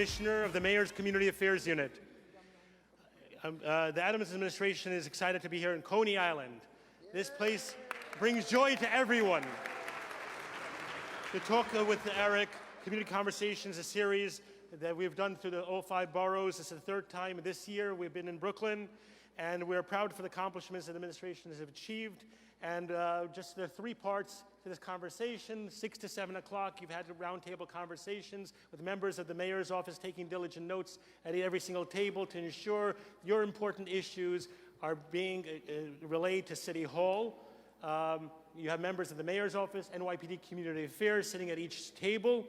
Commissioner of the Mayor's Community Affairs Unit. The Adams administration is excited to be here in Coney Island. This place brings joy to everyone. To talk with Eric, Community Conversations, a series that we've done through the all 5 boroughs. This is the 3rd time this year we've been in Brooklyn, and we're proud for the accomplishments that the administration has achieved. And just there are 3 parts to this conversation. 6 to 7 o'clock, you've had roundtable conversations with members of the mayor's office taking diligent notes at every single table to ensure your important issues are being relayed to City Hall. You have members of the mayor's office, NYPD Community Affairs sitting at each table.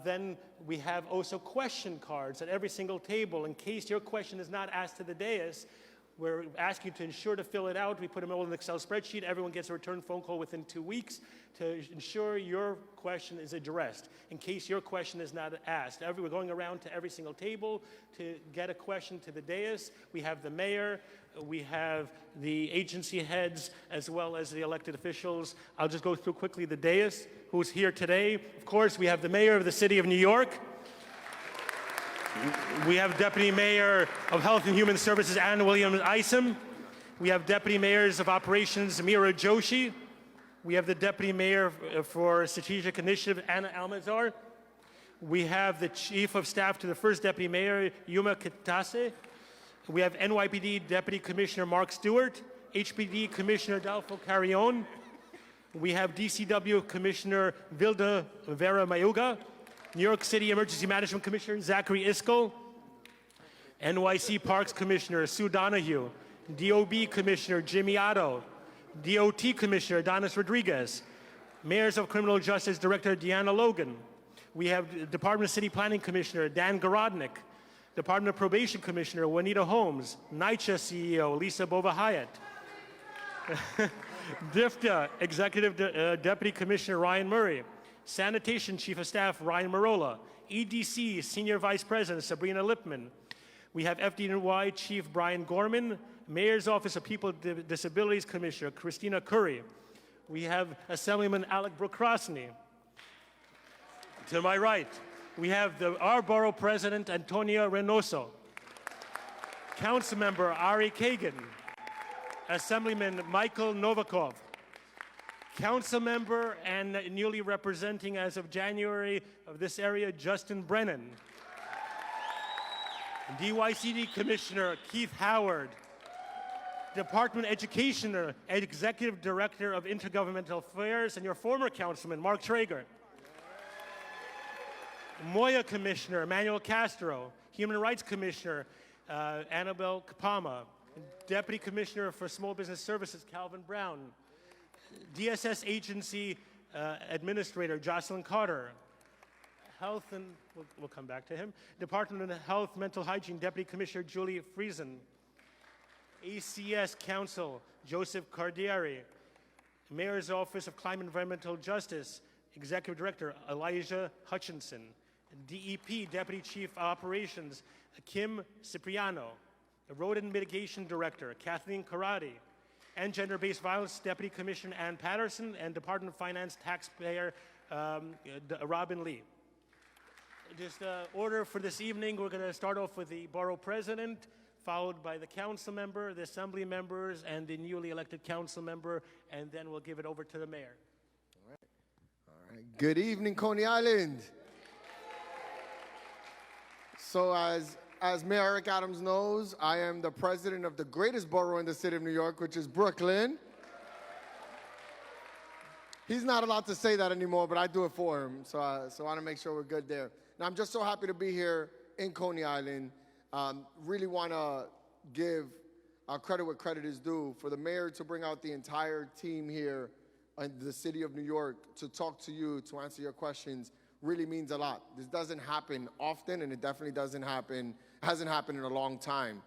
Then we have also question cards at every single table. In case your question is not asked to the dais, we're asking you to ensure to fill it out. We put them all in an Excel spreadsheet. Everyone gets a return phone call within 2 weeks to ensure your question is addressed. In case your question is not asked, we're going around to every single table to get a question to the dais. We have the mayor, we have the agency heads, as well as the elected officials. I'll just go through quickly the dais, who's here today. Of course, we have the mayor of the city of New York. We have Deputy Mayor of Health and Human Services, Ann Williams Isom. We have Deputy Mayors of Operations, Mira Joshi. We have the Deputy Mayor for Strategic Initiative, Anna Almazar. We have the Chief of Staff to the First Deputy Mayor, Yuma Kitase. We have NYPD Deputy Commissioner Mark Stewart, HPD Commissioner Adolfo Carrion. We have DCW Commissioner Vilda Vera Mayuga. New York City Emergency Management Commissioner Zachary Iskell, NYC Parks Commissioner Sue Donahue, DOB Commissioner Jimmy Otto, DOT Commissioner Adonis Rodriguez, Mayors of Criminal Justice Director Deanna Logan. We have Department of City Planning Commissioner Dan Gorodnik, Department of Probation Commissioner Juanita Holmes, NYCHA CEO Lisa Bova-Hyatt, DFTA Executive Deputy Commissioner Ryan Murray, Sanitation Chief of Staff Ryan Marola, EDC Senior Vice President Sabrina Lipman. We have FDNY Chief Brian Gorman, Mayor's Office of People with Disabilities Commissioner Christina Curry. We have Assemblyman Alec Brookrosny. To my right, we have our Borough President Antonia Reynoso, Councilmember Ari Kagan, Assemblyman Michael Novikov, Council member and newly representing as of January of this area, Justin Brennan. DYCD Commissioner Keith Howard. Department Education Executive Director of Intergovernmental Affairs and your former councilman, Mark Traeger. Moya Commissioner Emmanuel Castro. Human Rights Commissioner Annabelle Kapama. Deputy Commissioner for Small Business Services, Calvin Brown. DSS Agency Administrator Jocelyn Carter, Health and we'll come back to him. Department of Health Mental Hygiene Deputy Commissioner Julie Friesen, ACS Council Joseph Cardieri, Mayor's Office of Climate and Environmental Justice Executive Director Elijah Hutchinson, DEP Deputy Chief Operations Kim Cipriano, Rodent Mitigation Director Kathleen Karate, and Gender-Based Violence Deputy Commissioner Ann Patterson, and Department of Finance Taxpayer Robin Lee. Just order for this evening, we're going to start off with the Borough President, followed by the Council member, the Assembly members, and the newly elected Council member, and then we'll give it over to the Mayor. All right. Good evening, Coney Island. So as Mayor Eric Adams knows, I am the president of the greatest borough in the city of New York, which is Brooklyn. He's not allowed to say that anymore, but I do it for him, so I want to make sure we're good there. Now, I'm just so happy to be here in Coney Island. Really want to give credit where credit is due for the mayor to bring out the entire team here in the city of New York to talk to you, to answer your questions. Really means a lot. This doesn't happen often, and it definitely hasn't happened in a long time.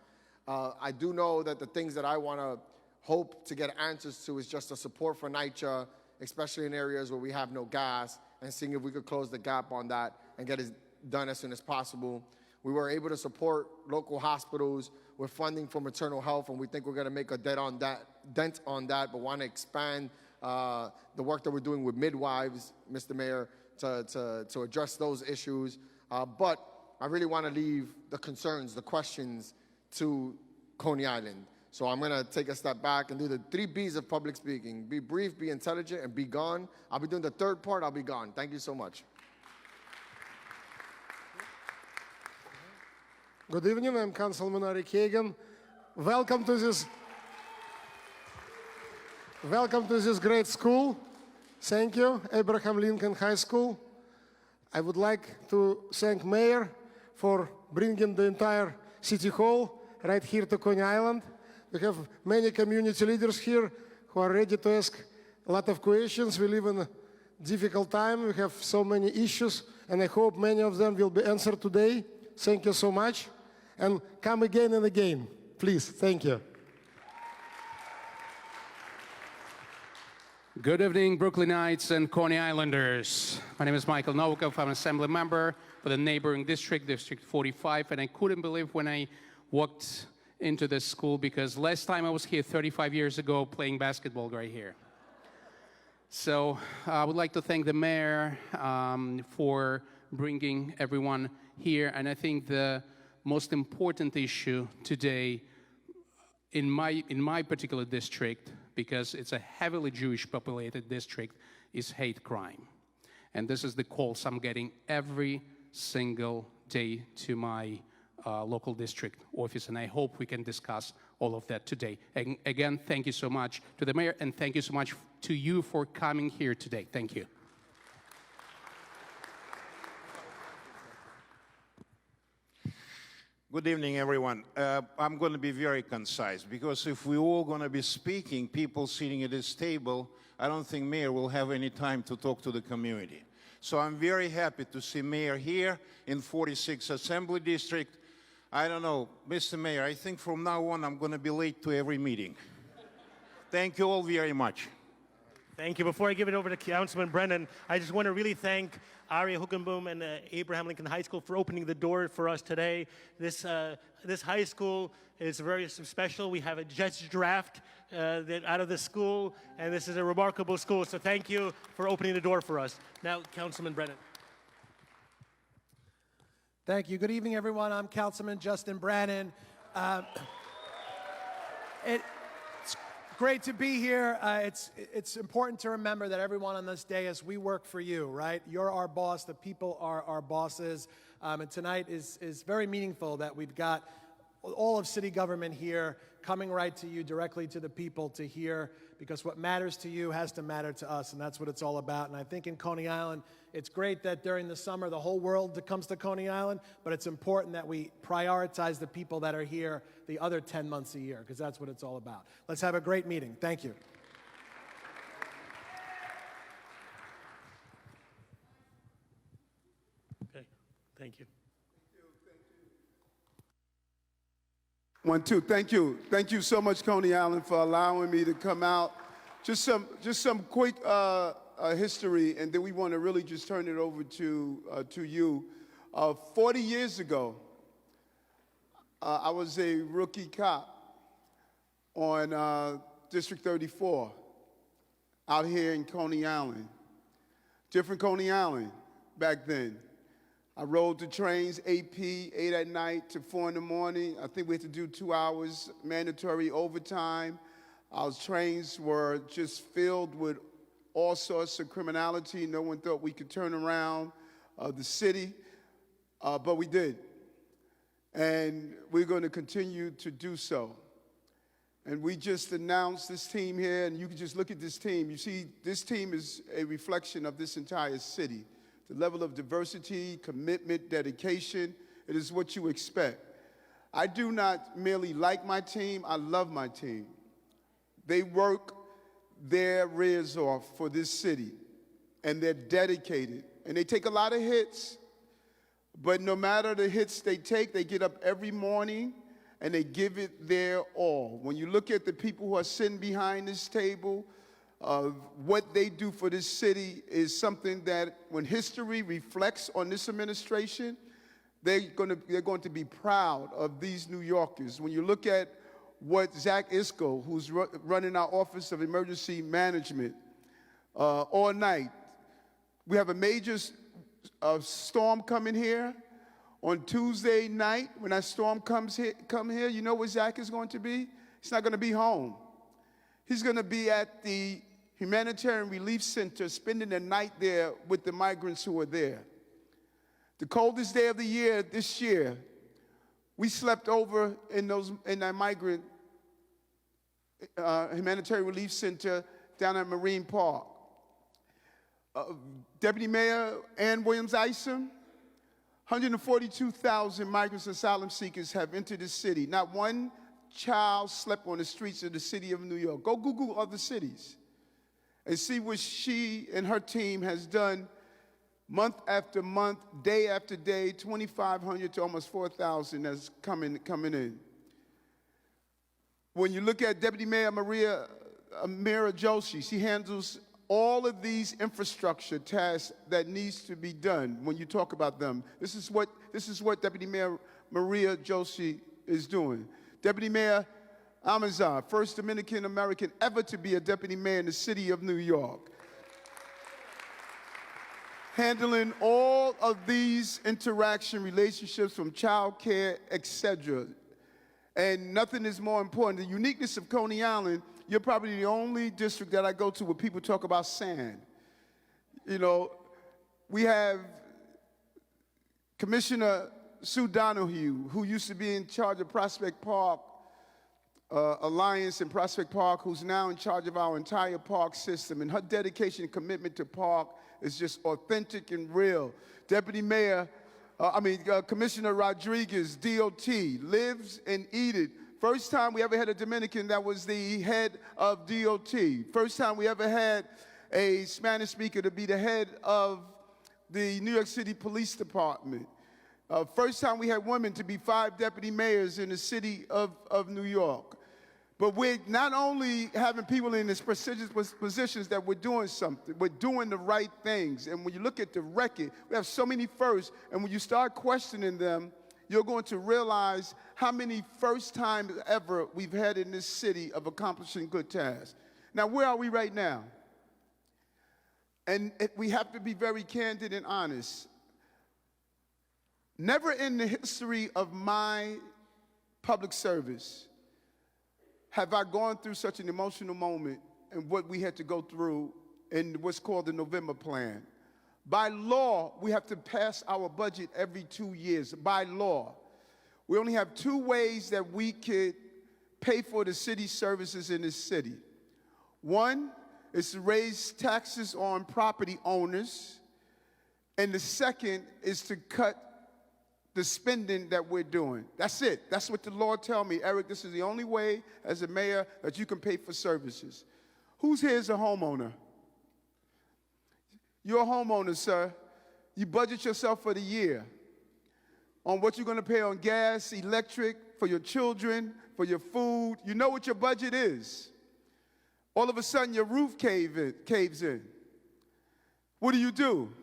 I do know that the things that I want to hope to get answers to is just the support for NYCHA, especially in areas where we have no gas, and seeing if we could close the gap on that and get it done as soon as possible. We were able to support local hospitals with funding for maternal health, and we think we're going to make a dent on that, but want to expand the work that we're doing with midwives, Mr. Mayor, to address those issues. But I really want to leave the concerns, the questions to Coney Island. So I'm going to take a step back and do the 3 B's of public speaking. Be brief, be intelligent, and be gone. I'll be doing the third part. I'll be gone. Thank you so much. Good evening, I'm Councilman Eric Adams. Welcome to this great school. Thank you, Abraham Lincoln High School. I would like to thank Mayor for bringing the entire City Hall right here to Coney Island. We have many community leaders here who are ready to ask a lot of questions. We live in a difficult time. We have so many issues, and I hope many of them will be answered today. Thank you so much. And come again and again, please. Thank you. Good evening, Brooklynites and Coney Islanders. My name is Michael Novakov. I'm an assembly member for the neighboring district, District 45, and I couldn't believe when I walked into this school because last time I was here 35 years ago playing basketball right here. So I would like to thank the mayor for bringing everyone here, and I think the most important issue today in my particular district, because it's a heavily Jewish populated district, is hate crime. And this is the calls I'm getting every single day to my local district office, and I hope we can discuss all of that today. And again, thank you so much to the mayor, and thank you so much to you for coming here today. Thank you. Good evening, everyone. I'm going to be very concise, because if we're all going to be speaking, people sitting at this table, I don't think Mayor will have any time to talk to the community. So I'm very happy to see Mayor here in 46th Assembly District. I don't know, Mr. Mayor, I think from now on I'm going to be late to every meeting. Thank you all very much. Thank you. Before I give it over to Councilman Brennan, I just want to really thank Aria Hookenboom and Abraham Lincoln High School for opening the door for us today. This high school is very special. We have a Jets draft out of the school, and this is a remarkable school. So thank you for opening the door for us. Now, Councilman Brennan. Thank you. Good evening, everyone. I'm Councilman Justin Brannan. It's great to be here. It's important to remember that everyone on this day, as we work for you, right? You're our boss. The people are our bosses. And tonight is very meaningful that we've got all of city government here coming right to you, directly to the people to hear, because what matters to you has to matter to us, and that's what it's all about. And I think in Coney Island, it's great that during the summer the whole world comes to Coney Island, but it's important that we prioritize the people that are here the other 10 months a year, because that's what it's all about. Let's have a great meeting. Thank you. Okay, thank you. 1, 2, thank you. Thank you so much, Coney Island, for allowing me to come out. Just some quick history, and then we want to really just turn it over to you. 40 years ago, I was a rookie cop on District 34 out here in Coney Island. Different Coney Island back then. I rode the trains, 8 at night to 4 in the morning. I think we had to do 2 hours mandatory overtime. Our trains were just filled with all sorts of criminality. No one thought we could turn around the city, but we did. And we're going to continue to do so. And we just announced this team here, and you can just look at this team. You see, this team is a reflection of this entire city. The level of diversity, commitment, dedication, it is what you expect. I do not merely like my team, I love my team. They work their rears off for this city, and they're dedicated. And they take a lot of hits, but no matter the hits they take, they get up every morning and they give it their all. When you look at the people who are sitting behind this table, what they do for this city is something that when history reflects on this administration, they're going to be proud of these New Yorkers. When you look at what Zach Isco, who's running our Office of Emergency Management, all night, we have a major storm coming here. On Tuesday night, when that storm come here, you know where Zach is going to be? He's not going to be home. He's going to be at the Humanitarian Relief Center, spending the night there with the migrants who are there. The coldest day of the year this year, we slept over in that migrant Humanitarian Relief Center down at Marine Park. Deputy Mayor Ann Williams-Isom, 142,000 migrants and asylum seekers have entered the city. Not one child slept on the streets of the city of New York. Go Google other cities and see what she and her team has done month after month, day after day, 2,500 to almost 4,000 that's coming in. When you look at Deputy Mayor Mira Joshi, she handles all of these infrastructure tasks that needs to be done when you talk about them. This is what Deputy Mayor Maria Joshi is doing. Deputy Mayor Amazon, first Dominican American ever to be a deputy mayor in the city of New York. Handling all of these interaction relationships from child care, etc. And nothing is more important. The uniqueness of Coney Island, you're probably the only district that I go to where people talk about sand. You know, we have Commissioner Sue Donahue, who used to be in charge of Prospect Park Alliance in Prospect Park, who's now in charge of our entire park system. And her dedication and commitment to park is just authentic and real. Commissioner Rodriguez, DOT, lives and eat it. First time we ever had a Dominican that was the head of DOT. First time we ever had a Spanish speaker to be the head of the New York City Police Department. First time we had women to be 5 deputy mayors in the city of New York. But we're not only having people in these prestigious positions that we're doing something, we're doing the right things. And when you look at the record, we have so many firsts, and when you start questioning them, you're going to realize how many first times ever we've had in this city of accomplishing good tasks. Now, where are we right now? And we have to be very candid and honest. Never in the history of my public service have I gone through such an emotional moment and what we had to go through in what's called the November Plan. By law, we have to pass our budget every 2 years, by law. We only have 2 ways that we could pay for the city services in this city. One is to raise taxes on property owners, and the second is to cut the spending that we're doing. That's it. That's what the Lord tell me. Eric, this is the only way as a mayor that you can pay for services. Who's here is a homeowner? You're a homeowner, sir. You budget yourself for the year on what you're going to pay on gas, electric, for your children, for your food. You know what your budget is. All of a sudden, your roof caves in. What do?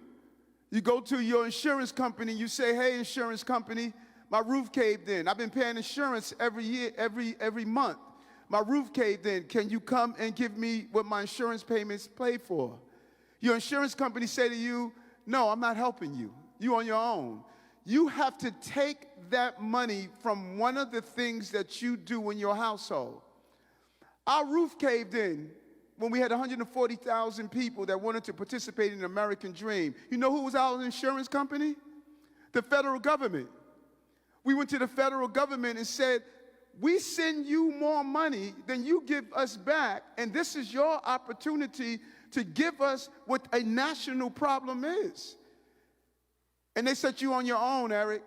You go to your insurance company, you say, hey, insurance company, my roof caved in. I've been paying insurance every year, every month. My roof caved in. Can you come and give me what my insurance payments pay for? Your insurance company say to you, no, I'm not helping you. You on your own. You have to take that money from one of the things that you do in your household. Our roof caved in when we had 140,000 people that wanted to participate in the American dream. You know who was our insurance company? The federal government. We went to the federal government and said, we send you more money than you give us back, and this is your opportunity to give us what a national problem is. And they said, you on your own, Eric.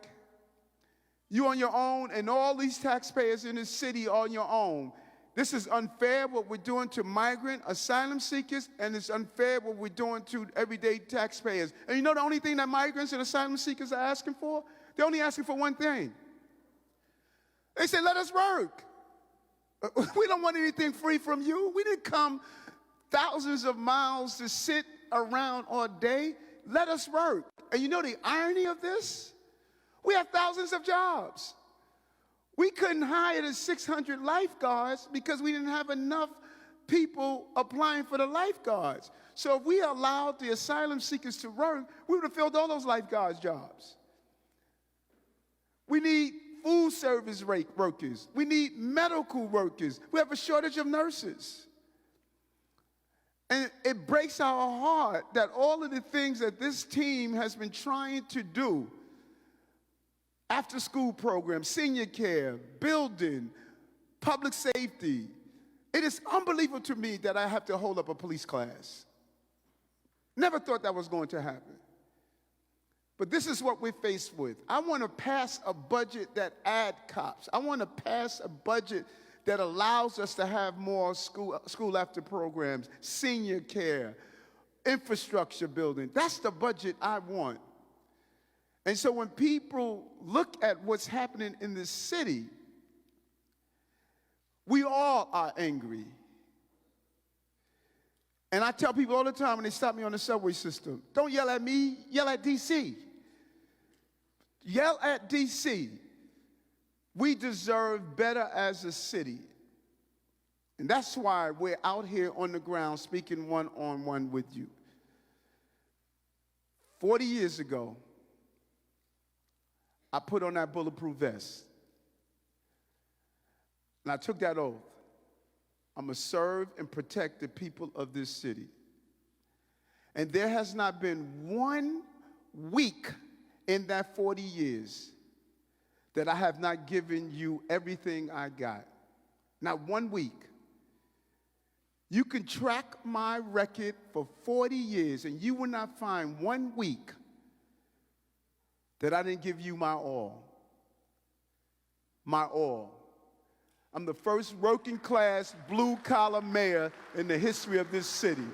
You on your own, and all these taxpayers in this city are on your own. This is unfair what we're doing to migrant asylum seekers, and it's unfair what we're doing to everyday taxpayers. And you know the only thing that migrants and asylum seekers are asking for? They're only asking for one thing. They say, let us work. We don't want anything free from you. We didn't come thousands of miles to sit around all day. Let us work. And you know the irony of this? We have thousands of jobs. We couldn't hire the 600 lifeguards because we didn't have enough people applying for the lifeguards. So if we allowed the asylum seekers to work, we would have filled all those lifeguards' jobs. We need food service workers. We need medical workers. We have a shortage of nurses. And it breaks our heart that all of the things that this team has been trying to do, after school programs, senior care, building, public safety, it is unbelievable to me that I have to hold up a police class. Never thought that was going to happen. But this is what we're faced with. I want to pass a budget that adds cops. I want to pass a budget that allows us to have more school after programs, senior care, infrastructure building. That's the budget I want. And so when people look at what's happening in this city, we all are angry. And I tell people all the time when they stop me on the subway system, don't yell at me, yell at DC. Yell at DC. We deserve better as a city. And that's why we're out here on the ground speaking one-on-one with you. 40 years ago, I put on that bulletproof vest. And I took that oath. I'm going to serve and protect the people of this city. And there has not been 1 week in that 40 years that I have not given you everything I got. Not 1 week. You can track my record for 40 years and you will not find 1 week that I didn't give you my all. My all. I'm the first working class blue collar mayor in the history of this city.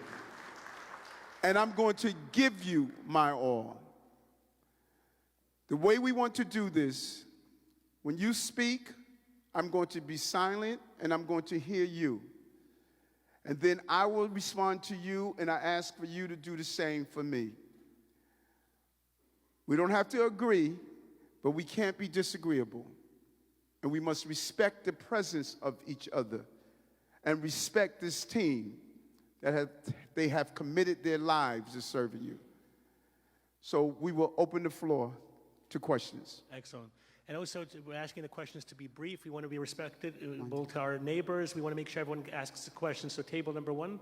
And I'm going to give you my all. The way we want to do this, when you speak, I'm going to be silent and I'm going to hear you. And then I will respond to you and I ask for you to do the same for me. We don't have to agree, but we can't be disagreeable. And we must respect the presence of each other and respect this team that they have committed their lives to serving you. So we will open the floor to questions. Excellent. And also, we're asking the questions to be brief. We want to be respected, both to our neighbors. We want to make sure everyone asks a question. So table number 1.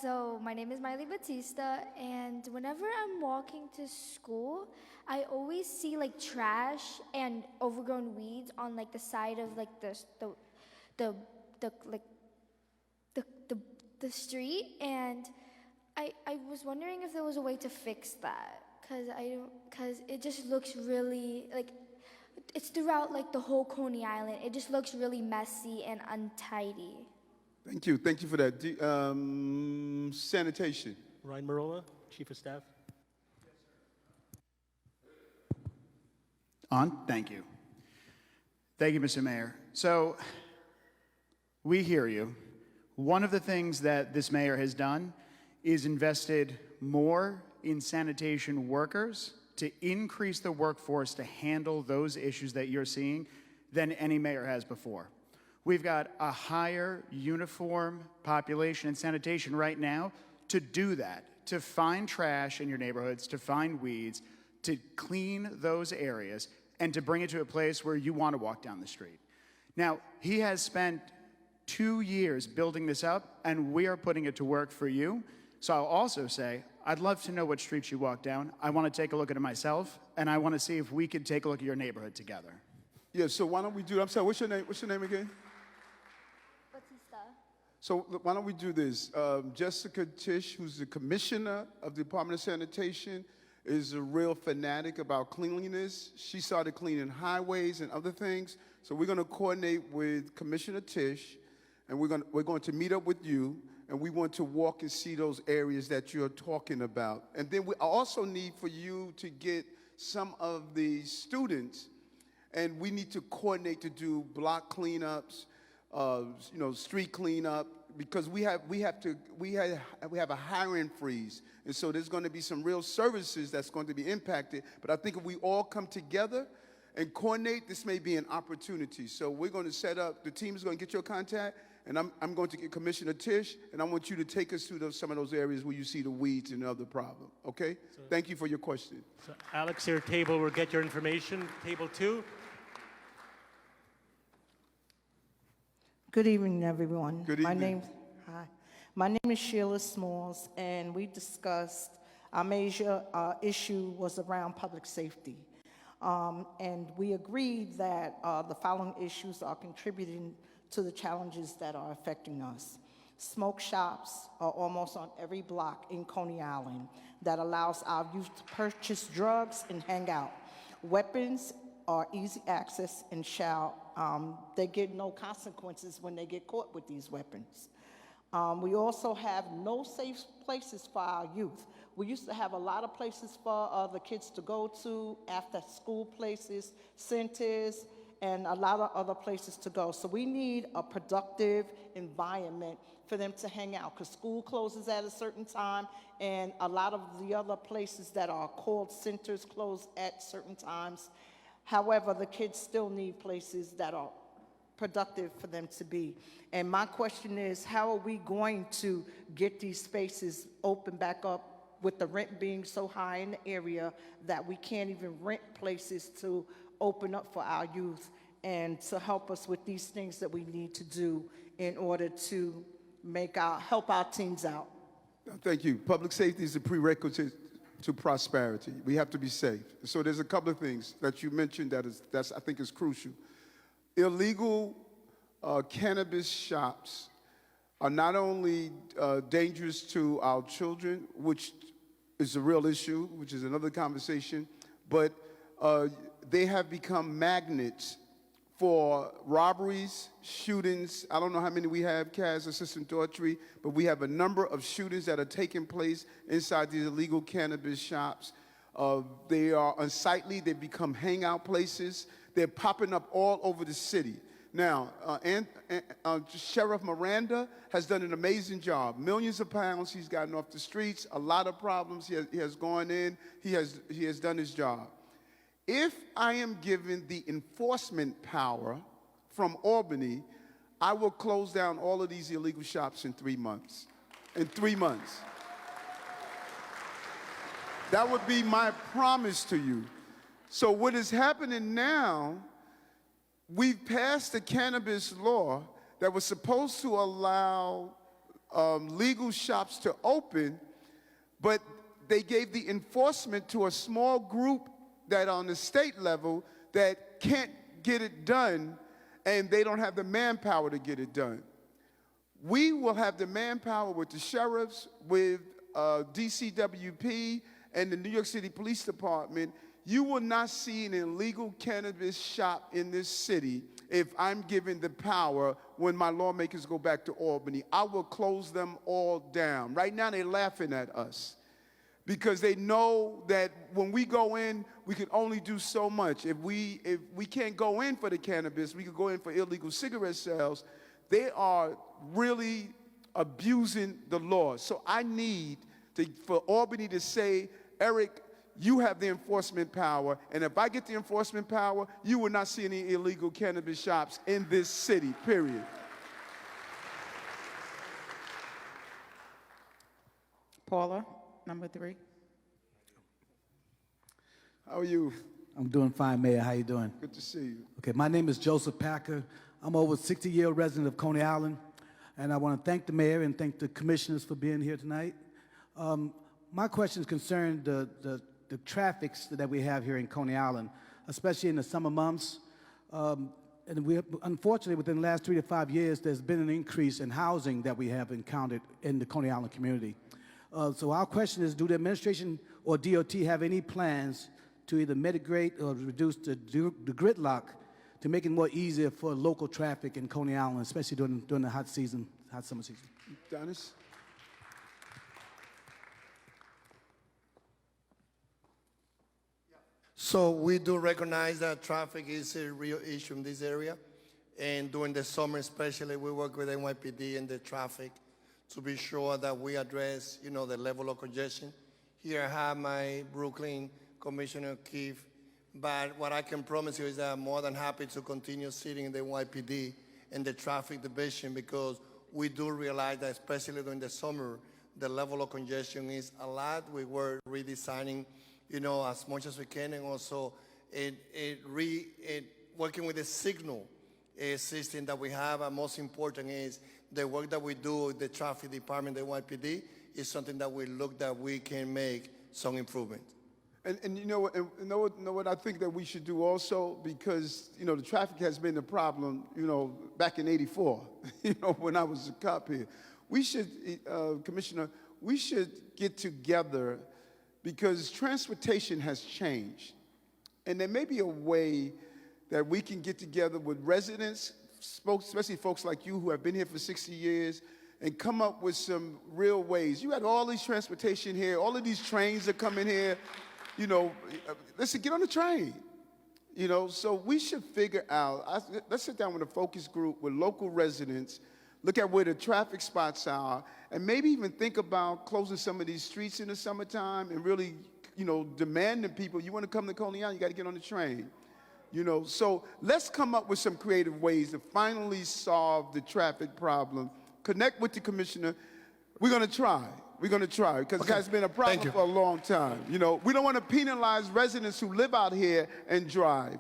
So my name is Miley Batista, and whenever I'm walking to school, I always see like trash and overgrown weeds on like the side of like the street, and I was wondering if there was a way to fix that, cause it just looks really like it's throughout like the whole Coney Island. It just looks really messy and untidy. Thank you. Thank you for that. Sanitation. Ryan Marola, Chief of Staff. On? Thank you. Thank you, Mr. Mayor. So, we hear you. One of the things that this mayor has done is invested more in sanitation workers to increase the workforce to handle those issues that you're seeing than any mayor has before. We've got a higher uniform population in sanitation right now to do that, to find trash in your neighborhoods, to find weeds, to clean those areas, and to bring it to a place where you want to walk down the street. Now, he has spent 2 years building this up, and we are putting it to work for you. So I'll also say, I'd love to know what streets you walk down. I want to take a look at it myself, and I want to see if we could take a look at your neighborhood together. Yeah, so why don't we do, I'm sorry, what's your name? What's your name again? Batista. So why don't we do this? Jessica Tisch, who's the commissioner of the Department of Sanitation, is a real fanatic about cleanliness. She started cleaning highways and other things. So we're going to coordinate with Commissioner Tisch, and we're going to meet up with you, and we want to walk and see those areas that you're talking about. And then we also need for you to get some of the students, and we need to coordinate to do block cleanups, street cleanup, because we have a hiring freeze, and so there's going to be some real services that's going to be impacted. But I think if we all come together and coordinate, this may be an opportunity. So we're going to set up, the team is going to get your contact, And I'm going to get Commissioner Tisch, and I want you to take us through some of those areas where you see the weeds and other problem, okay? Thank you for your question. So Alex, your table will get your information. Table 2. Good evening, everyone. Good evening. My name is Sheila Smalls, and we discussed our major issue was around public safety. And we agreed that the following issues are contributing to the challenges that are affecting us. Smoke shops are almost on every block in Coney Island that allows our youth to purchase drugs and hang out. Weapons are easy access and they get no consequences when they get caught with these weapons. We also have no safe places for our youth. We used to have a lot of places for the kids to go to, after school places, centers, and a lot of other places to go. So we need a productive environment for them to hang out, because school closes at a certain time, and a lot of the other places that are called centers close at certain times. However, the kids still need places that are productive for them to be. And my question is, how are we going to get these spaces open back up with the rent being so high in the area that we can't even rent places to open up for our youth and to help us with these things that we need to do in order to help our teens out? Thank you. Public safety is a prerequisite to prosperity. We have to be safe. So there's a couple of things that you mentioned that's I think is crucial. Illegal cannabis shops are not only dangerous to our children, which is a real issue, which is another conversation, but they have become magnets for robberies, shootings. I don't know how many we have, Kaz, Assistant Daughtry, but we have a number of shootings that are taking place inside these illegal cannabis shops. They are unsightly. They become hangout places. They're popping up all over the city. Now, Sheriff Miranda has done an amazing job. Millions of pounds he's gotten off the streets, a lot of problems he has gone in. He has done his job. If I am given the enforcement power from Albany, I will close down all of these illegal shops in 3 months. In 3 months. That would be my promise to you. So what is happening now, we've passed a cannabis law that was supposed to allow legal shops to open, but they gave the enforcement to a small group that on the state level that can't get it done, and they don't have the manpower to get it done. We will have the manpower with the sheriffs, with DCWP, and the New York City Police Department. You will not see an illegal cannabis shop in this city if I'm given the power when my lawmakers go back to Albany. I will close them all down. Right now, they're laughing at us because they know that when we go in, we can only do so much. If we can't go in for the cannabis, we can go in for illegal cigarette sales. They are really abusing the law. So I need for Albany to say, Eric, you have the enforcement power, and if I get the enforcement power, you will not see any illegal cannabis shops in this city, period. Paula, number 3. How are you? I'm doing fine, Mayor. How you doing? Good to see you. Okay, my name is Joseph Packer. I'm over a 60-year resident of Coney Island, and I want to thank the mayor and thank the commissioners for being here tonight. My questions concern the traffics that we have here in Coney Island, especially in the summer months. And unfortunately, within the last 3 to 5 years, there's been an increase in housing that we have encountered in the Coney Island community. So our question is, do the administration or DOT have any plans to either mitigate or reduce the gridlock to make it more easier for local traffic in Coney Island, especially during the hot summer season? Dennis? So we do recognize that traffic is a real issue in this area. And during the summer especially, we work with NYPD and the traffic to be sure that we address, the level of congestion. Here I have my Brooklyn Commissioner Keefe, but what I can promise you is that I'm more than happy to continue sitting in the NYPD and the traffic division, because we do realize that especially during the summer, the level of congestion is a lot. We were redesigning, as much as we can, and also working with the signal system that we have. And most important is the work that we do with the traffic department, the NYPD, is something that we can make some improvement. And you know what I think that we should do also, because the traffic has been a problem, back in '84, when I was a cop here. We should, Commissioner, we should get together, because transportation has changed, and there may be a way that we can get together with residents, especially folks like you who have been here for 60 years, and come up with some real ways. You had all these transportation here, all of these trains that come in here. Listen, get on the train. So we should figure out, let's sit down with a focus group with local residents, look at where the traffic spots are, and maybe even think about closing some of these streets in the summertime and really, demanding people, you want to come to Coney Island, you got to get on the train. So let's come up with some creative ways to finally solve the traffic problem. Connect with the commissioner. We're going to try. We're going to try, because it has been a problem for a long time. We don't want to penalize residents who live out here and drive,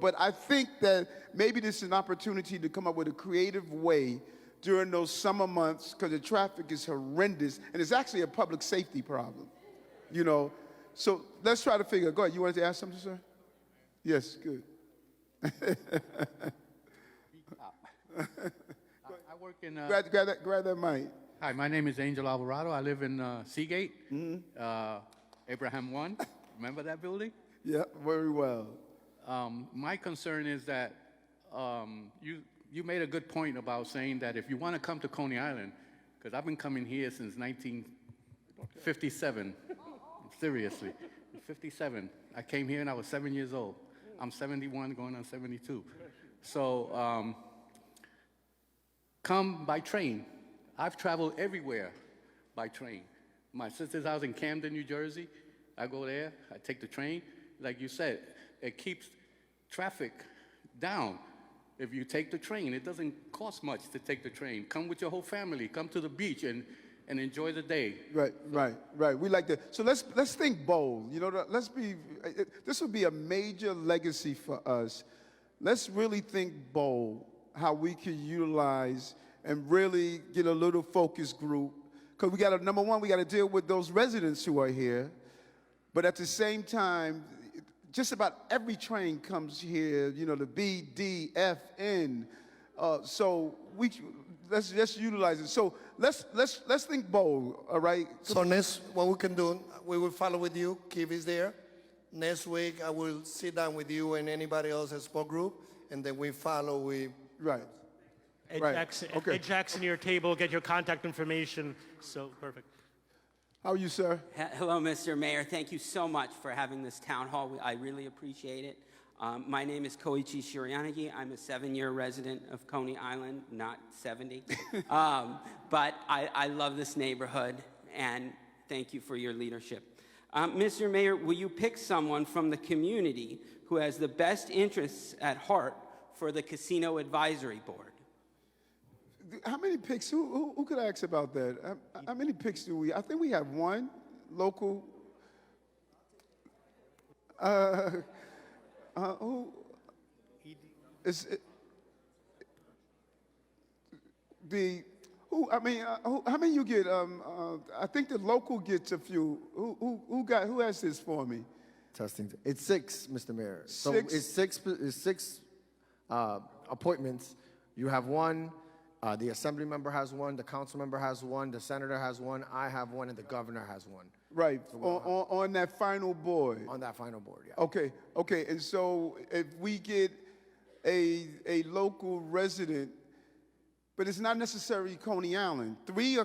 but I think that maybe this is an opportunity to come up with a creative way during those summer months, because the traffic is horrendous, and it's actually a public safety problem, So let's try to figure it. Go ahead. You wanted to ask something, sir? Yes, good. I work in... grab that mic. Hi, my name is Angel Alvarado. I live in Seagate, Abraham 1. Remember that building? Yeah, very well. My concern is that you made a good point about saying that if you want to come to Coney Island, because I've been coming here since 1957, seriously, 57. I came here and I was 7 years old. I'm 71 going on 72. So come by train. I've traveled everywhere by train. My sister's house in Camden, New Jersey, I go there, I take the train. Like you said, it keeps traffic down. If you take the train, it doesn't cost much to take the train. Come with your whole family, come to the beach and enjoy the day. Right. We like that. So let's think bold. This would be a major legacy for us. Let's really think bold how we can utilize and really get a little focus group. Because number one, we got to deal with those residents who are here. But at the same time, just about every train comes here, the B, D, F, N. So let's just utilize it. So let's think bold, all right? So next, what we can do, we will follow with you. Keith is there. Next week, I will sit down with you and anybody else in small group, and then we follow with... Right. Ed Right. Jackson, Okay. Ed Jackson, your table, get your contact information. So perfect. How are you, sir? Hello, Mr. Mayor. Thank you so much for having this town hall. I really appreciate it. My name is Koichi Shiriyanagi. I'm a 7-year resident of Coney Island, not 70. But I love this neighborhood, and thank you for your leadership. Mr. Mayor, will you pick someone from the community who has the best interests at heart for the Casino Advisory Board? How many picks? Who could ask about that? How many picks do we? I think we have one local. Who is it, the? Who? I mean, how many you get? I think the local gets a few. Who has this for me? Testing. It's 6, Mr. Mayor. So 6? it's six appointments. You have one. The assembly member has one, the council member has one, the senator has one, I have one, and the governor has one. Right, on that final board. On that final board, yeah. Okay, and so if we get a local resident, but it's not necessarily Coney Island. Three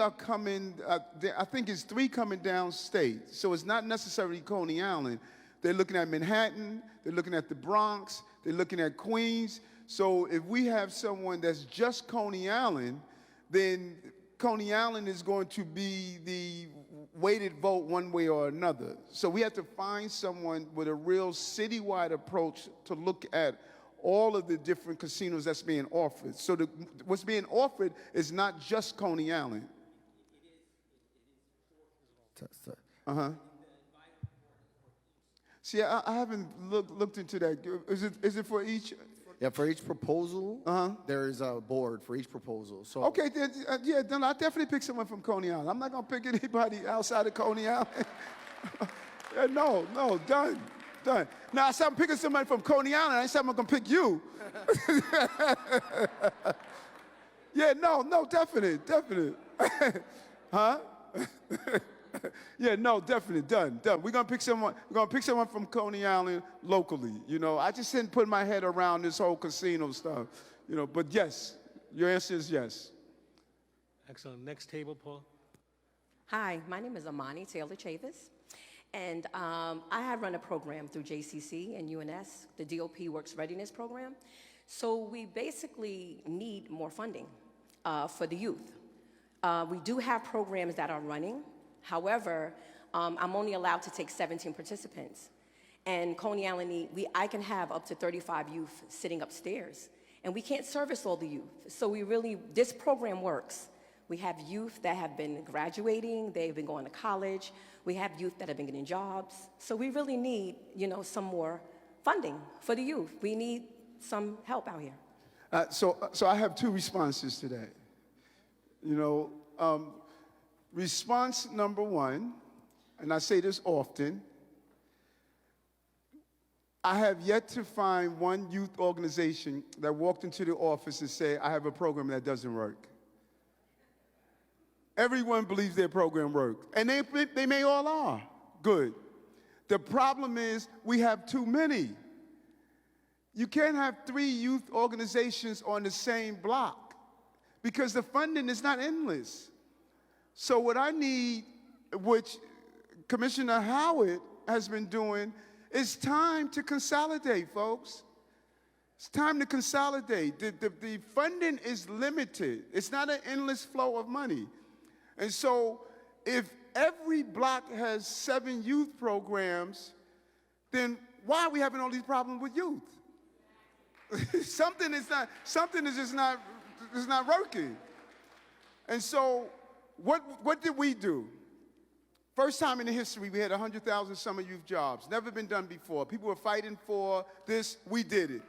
are coming, I think it's 3 coming downstate, so it's not necessarily Coney Island. They're looking at Manhattan, they're looking at the Bronx, they're looking at Queens. So if we have someone that's just Coney Island, then Coney Island is going to be the weighted vote one way or another. So we have to find someone with a real citywide approach to look at all of the different casinos that's being offered. So what's being offered is not just Coney Island. Uh-huh. See, I haven't looked into that. Is it for each? Yeah, for each proposal, there is a board for each proposal. So Okay, then, then I'll definitely pick someone from Coney Island. I'm not going to pick anybody outside of Coney Island. Yeah, no, done. Now, I said I'm picking somebody from Coney Island. I said I'm going to pick you. Yeah, no, definite. Huh? Yeah, no, definitely, done. We're gonna pick someone. We're gonna pick someone from Coney Island locally. You know, I just didn't put my head around this whole casino stuff. You know, but yes, your answer is yes. Excellent. Next table, Paul. Hi, my name is Amani Taylor Chavis, and I have run a program through JCC and UNS, the DOP Works Readiness Program. So we basically need more funding for the youth. We do have programs that are running. However, I'm only allowed to take 17 participants. And Coney Island, I can have up to 35 youth sitting upstairs. And we can't service all the youth. So this program works. We have youth that have been graduating, they've been going to college. We have youth that have been getting jobs. So we really need, some more funding for the youth. We need some help out here. So I have two responses to that. Response number one, and I say this often, I have yet to find one youth organization that walked into the office and said, I have a program that doesn't work. Everyone believes their program works, and they may all are. Good. The problem is we have too many. You can't have 3 youth organizations on the same block because the funding is not endless. So what I need, which Commissioner Howard has been doing, is time to consolidate, folks. It's time to consolidate. The funding is limited. It's not an endless flow of money. And so if every block has 7 youth programs, then why are we having all these problems with youth? Something is just not working. And so what did we do? First time in the history, we had 100,000 summer youth jobs. Never been done before. People were fighting for this. We did it.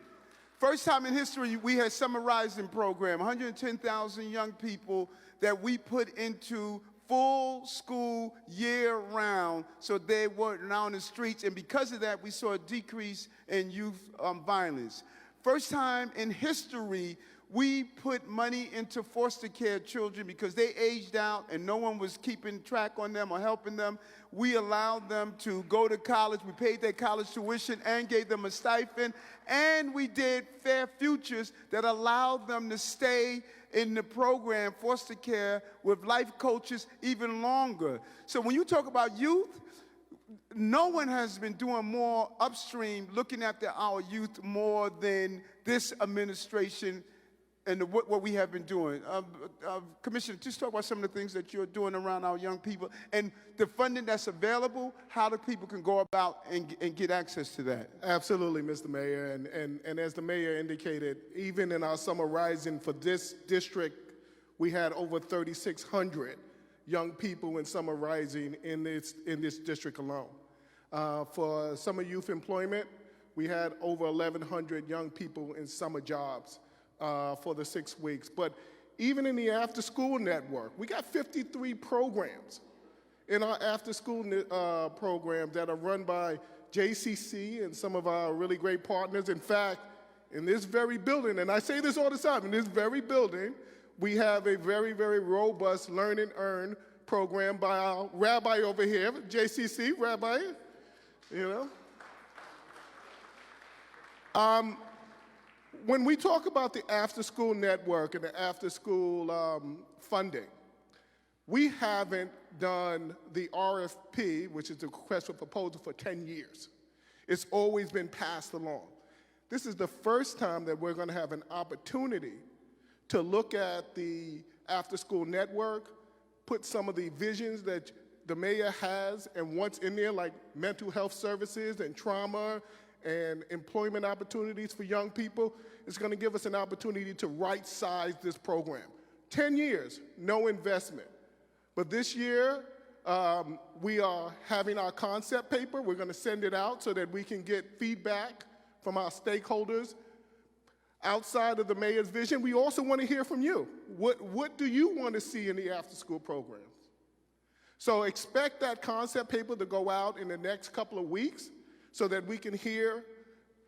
First time in history, we had Summer Rising program, 110,000 young people that we put into full school year-round so they weren't now on the streets. And because of that, we saw a decrease in youth violence. First time in history, we put money into foster care children because they aged out and no one was keeping track on them or helping them. We allowed them to go to college. We paid their college tuition and gave them a stipend. And we did fair futures that allowed them to stay in the program, foster care, with life coaches even longer. So when you talk about youth, no one has been doing more upstream, looking after our youth more than this administration and what we have been doing. Commissioner, just talk about some of the things that you're doing around our young people and the funding that's available, how the people can go about and get access to that. Absolutely, Mr. Mayor. And as the mayor indicated, even in our Summer Rising for this district, we had over 3,600 young people in Summer Rising in this district alone. For summer youth employment, we had over 1,100 young people in summer jobs for the 6 weeks. But even in the after-school network, we got 53 programs in our after-school program that are run by JCC and some of our really great partners. In fact, in this very building, and I say this all the time, in this very building, we have a very, very robust Learn and Earn program by our rabbi over here, JCC, rabbi, When we talk about the after-school network and the after-school funding, we haven't done the RFP, which is the request for proposal, for 10 years. It's always been passed along. This is the first time that we're going to have an opportunity to look at the after-school network, put some of the visions that the mayor has and what's in there, like mental health services and trauma and employment opportunities for young people, it's going to give us an opportunity to right-size this program. 10 years, no investment. But this year, we are having our concept paper. We're going to send it out so that we can get feedback from our stakeholders. Outside of the mayor's vision, we also want to hear from you. What do you want to see in the after-school programs? So expect that concept paper to go out in the next couple of weeks so that we can hear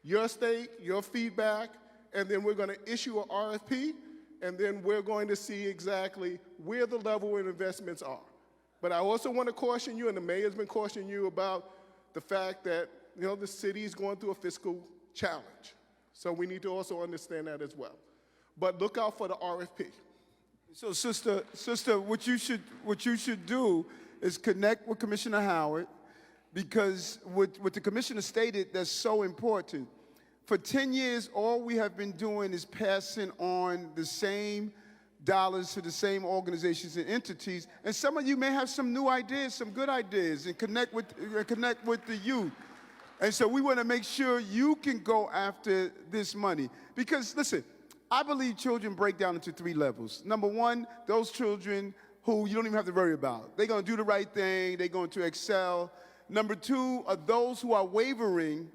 your stake, your feedback, and then we're going to issue an RFP, and then we're going to see exactly where the level of investments are. But I also want to caution you, and the mayor's been cautioning you about the fact that, you know, the city is going through a fiscal challenge. So we need to also understand that as well. But look out for the RFP. So, sister, what you should do is connect with Commissioner Howard, because what the commissioner stated that's so important. For 10 years, all we have been doing is passing on the same dollars to the same organizations and entities. And some of you may have some new ideas, some good ideas, and connect with the youth. And so we want to make sure you can go after this money. Because, listen, I believe children break down into 3 levels. Number one, those children who you don't even have to worry about. They're going to do the right thing. They're going to excel. Number 2 are those who are wavering,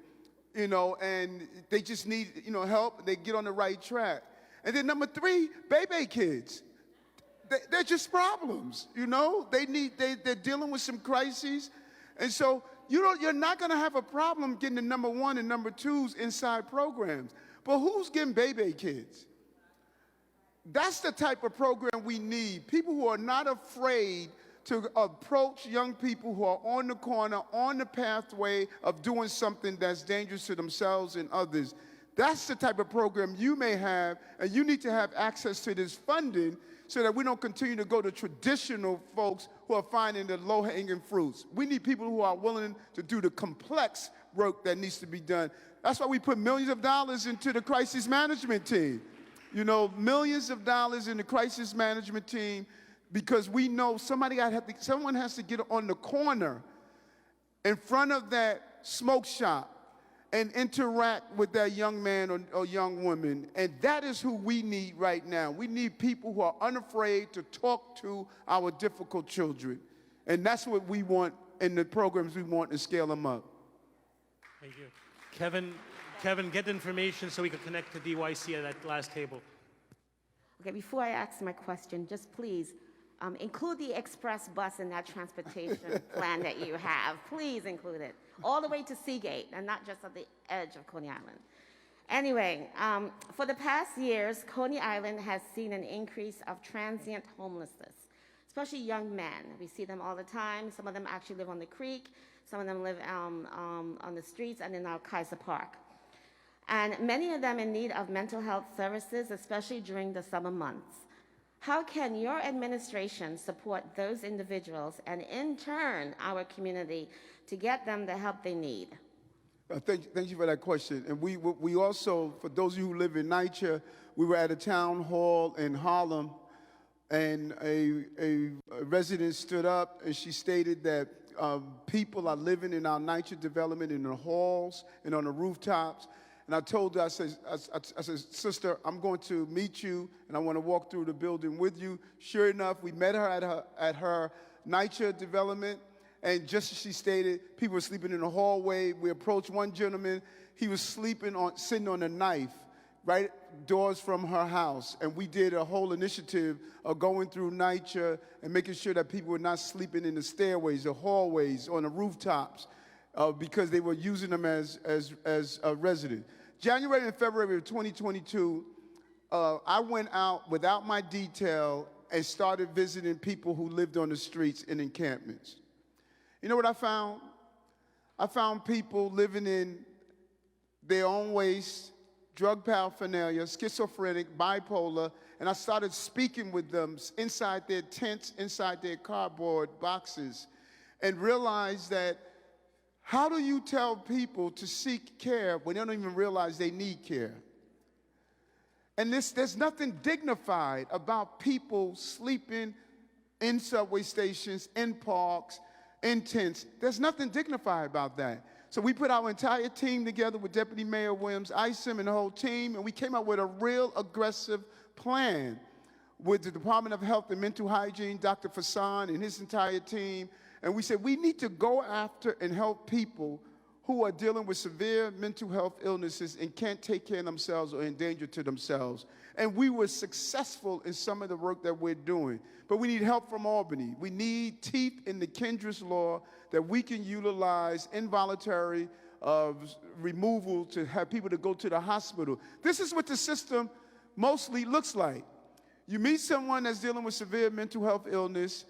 you know, and they just need, you know, help. They get on the right track. And then number 3, baby kids. They're just problems, you know. They're dealing with some crises. And so you're not going to have a problem getting the number 1 and number 2s inside programs. But who's getting baby kids? That's the type of program we need. People who are not afraid to approach young people who are on the corner, on the pathway of doing something that's dangerous to themselves and others. That's the type of program you may have, and you need to have access to this funding so that we don't continue to go to traditional folks who are finding the low-hanging fruits. We need people who are willing to do the complex work that needs to be done. That's why we put millions of dollars into the crisis management team. You know, millions of dollars in the crisis management team, because we know someone has to get on the corner in front of that smoke shop and interact with that young man or young woman. And that is who we need right now. We need people who are unafraid to talk to our difficult children. And that's what we want in the programs we want to scale them up. Thank you. Kevin, get the information so we can connect to DYC at that last table. Okay, before I ask my question, just please include the express bus in that transportation plan that you have. Please include it. All the way to Seagate and not just at the edge of Coney Island. Anyway, for the past years, Coney Island has seen an increase of transient homelessness, especially young men. We see them all the time. Some of them actually live on the creek. Some of them live on the streets and in our Kaiser Park. And many of them in need of mental health services, especially during the summer months. How can your administration support those individuals and in turn our community to get them the help they need? Thank you for that question. And we also, for those of you who live in NYCHA, we were at a town hall in Harlem, and a resident stood up and she stated that people are living in our NYCHA development in the halls and on the rooftops. And I told her, I said, sister, I'm going to meet you, and I want to walk through the building with you. Sure enough, we met her at her NYCHA development, and just as she stated, people were sleeping in the hallway. We approached one gentleman. He was sitting on a knife, right doors from her house. And we did a whole initiative of going through NYCHA and making sure that people were not sleeping in the stairways, the hallways, on the rooftops, because they were using them as a resident. January and February of 2022, I went out without my detail and started visiting people who lived on the streets in encampments. You know what I found? I found people living in their own waste, drug paraphernalia, schizophrenic, bipolar, and I started speaking with them inside their tents, inside their cardboard boxes, and realized that how do you tell people to seek care when they don't even realize they need care? And there's nothing dignified about people sleeping in subway stations, in parks, in tents. There's nothing dignified about that. So we put our entire team together with Deputy Mayor Williams, Isom, and the whole team, and we came up with a real aggressive plan with the Department of Health and Mental Hygiene, Dr. Fasan and his entire team. And we said we need to go after and help people who are dealing with severe mental health illnesses and can't take care of themselves or in danger to themselves. And we were successful in some of the work that we're doing. But we need help from Albany. We need teeth in the Kendra's law that we can utilize involuntary removal to have people to go to the hospital. This is what the system mostly looks like. You meet someone that's dealing with severe mental health illness,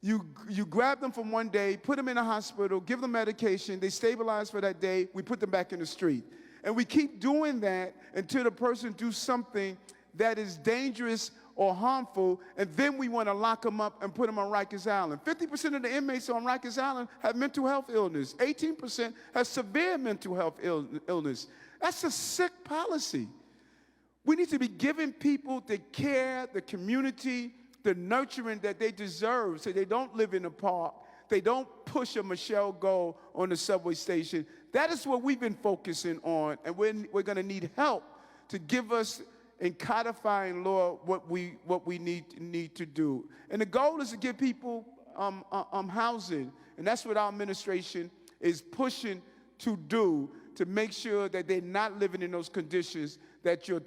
you grab them from one day, put them in a hospital, give them medication, they stabilize for that day, we put them back in the street. And we keep doing that until the person does something that is dangerous or harmful, and then we want to lock them up and put them on Rikers Island. 50% of the inmates on Rikers Island have mental health illness. 18% have severe mental health illness. That's a sick policy. We need to be giving people the care, the community, the nurturing that they deserve so they don't live in a park, they don't push a Michelle Go on the subway station. That is what we've been focusing on, and we're going to need help to give us in codifying law what we need to do. And the goal is to give people housing, and that's what our administration is pushing to do, to make sure that they're not living in those conditions that you're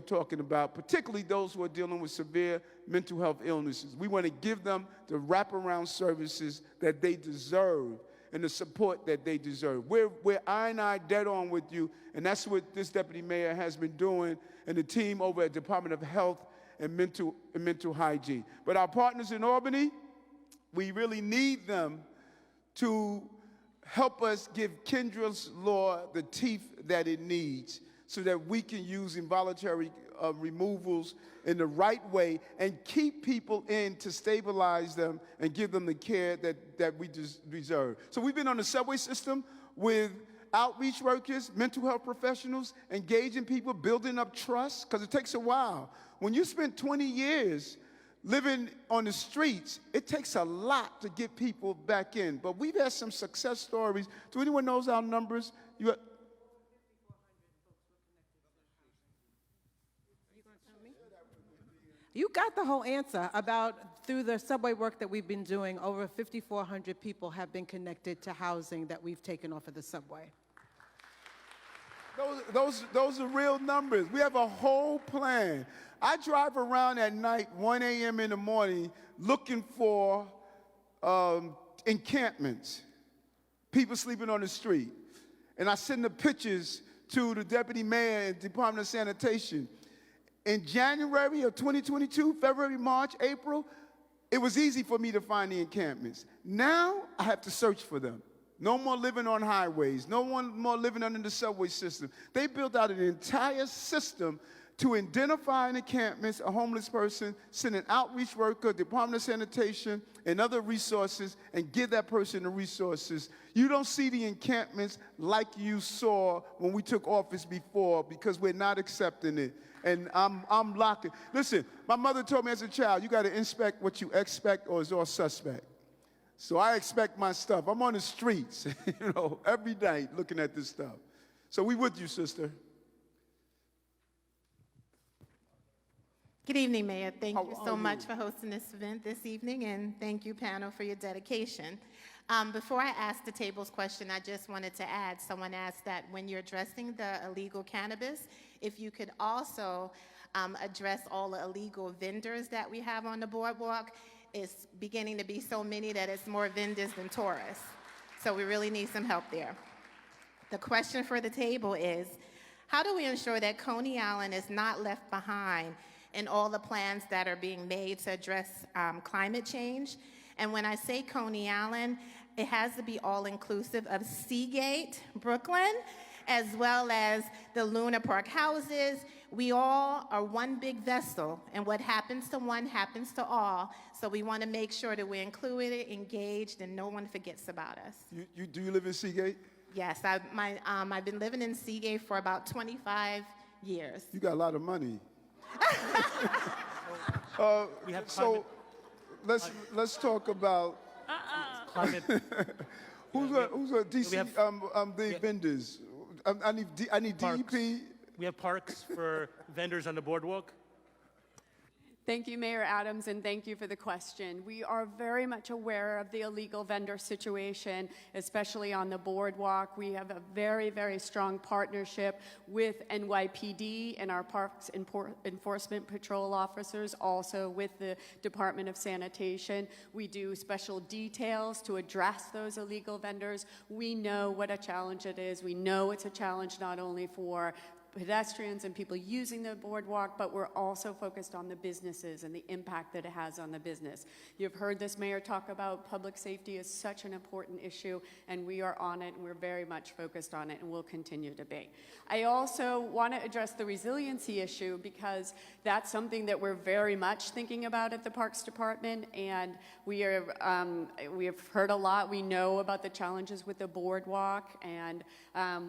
talking about, particularly those who are dealing with severe mental health illnesses. We want to give them the wraparound services that they deserve and the support that they deserve. We're eye dead on with you, and that's what this deputy mayor has been doing, and the team over at Department of Health and Mental Hygiene. But our partners in Albany, we really need them to help us give Kendra's law the teeth that it needs so that we can use involuntary removals in the right way and keep people in to stabilize them and give them the care that we deserve. So we've been on the subway system with outreach workers, mental health professionals, engaging people, building up trust, because it takes a while. When you spend 20 years living on the streets, it takes a lot to get people back in. But we've had some success stories. Do anyone knows our numbers? You got the whole answer about through the subway work that we've been doing, over 5,400 people have been connected to housing that we've taken off of the subway. Those are real numbers. We have a whole plan. I drive around at night, 1 a.m. in the morning, looking for encampments, people sleeping on the street. And I send the pictures to the deputy mayor and Department of Sanitation. In January of 2022, February, March, April, it was easy for me to find the encampments. Now I have to search for them. No more living on highways. No one more living under the subway system. They built out an entire system to identify in encampments a homeless person, send an outreach worker, Department of Sanitation, and other resources, and give that person the resources. You don't see the encampments like you saw when we took office before because we're not accepting it. And I'm locking. Listen, my mother told me as a child, you got to inspect what you expect or it's all suspect. So I expect my stuff. I'm on the streets, every night looking at this stuff. So we with you, sister. Good evening, Mayor. Thank you so much for hosting this event this evening, and thank you, panel, for your dedication. Before I ask the table's question, I just wanted to add, someone asked that when you're addressing the illegal cannabis, if you could also address all the illegal vendors that we have on the boardwalk. It's beginning to be so many that it's more vendors than tourists. So we really need some help there. The question for the table is, how do we ensure that Coney Island is not left behind in all the plans that are being made to address climate change? And when I say Coney Island, it has to be all-inclusive of Seagate, Brooklyn, as well as the Luna Park houses. We all are one big vessel, and what happens to one happens to all. So we want to make sure that we're included, engaged, and no one forgets about us. Do you live in Seagate? Yes, I've been living in Seagate for about 25 years. You got a lot of money. We have so let's talk about climate. Who's a DC? The vendors. I need Parks. DEP. We have parks for vendors on the boardwalk. Thank you, Mayor Adams, and thank you for the question. We are very much aware of the illegal vendor situation, especially on the boardwalk. We have a very, very strong partnership with NYPD and our parks enforcement patrol officers, also with the Department of Sanitation. We do special details to address those illegal vendors. We know what a challenge it is. We know it's a challenge not only for pedestrians and people using the boardwalk, but we're also focused on the businesses and the impact that it has on the business. You've heard this mayor talk about public safety is such an important issue, and we are on it, and we're very much focused on it, and will continue to be. I also want to address the resiliency issue because that's something that we're very much thinking about at the Parks Department, and we have heard a lot. We know about the challenges with the boardwalk, and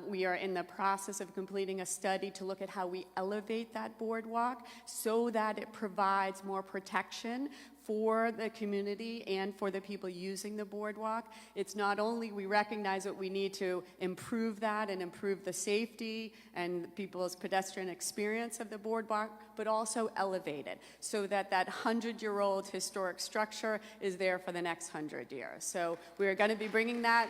we are in the process of completing a study to look at how we elevate that boardwalk so that it provides more protection for the community and for the people using the boardwalk. It's not only we recognize that we need to improve that and improve the safety and people's pedestrian experience of the boardwalk, but also elevate it so that that 100-year-old historic structure is there for the next 100 years. So we're going to be bringing that.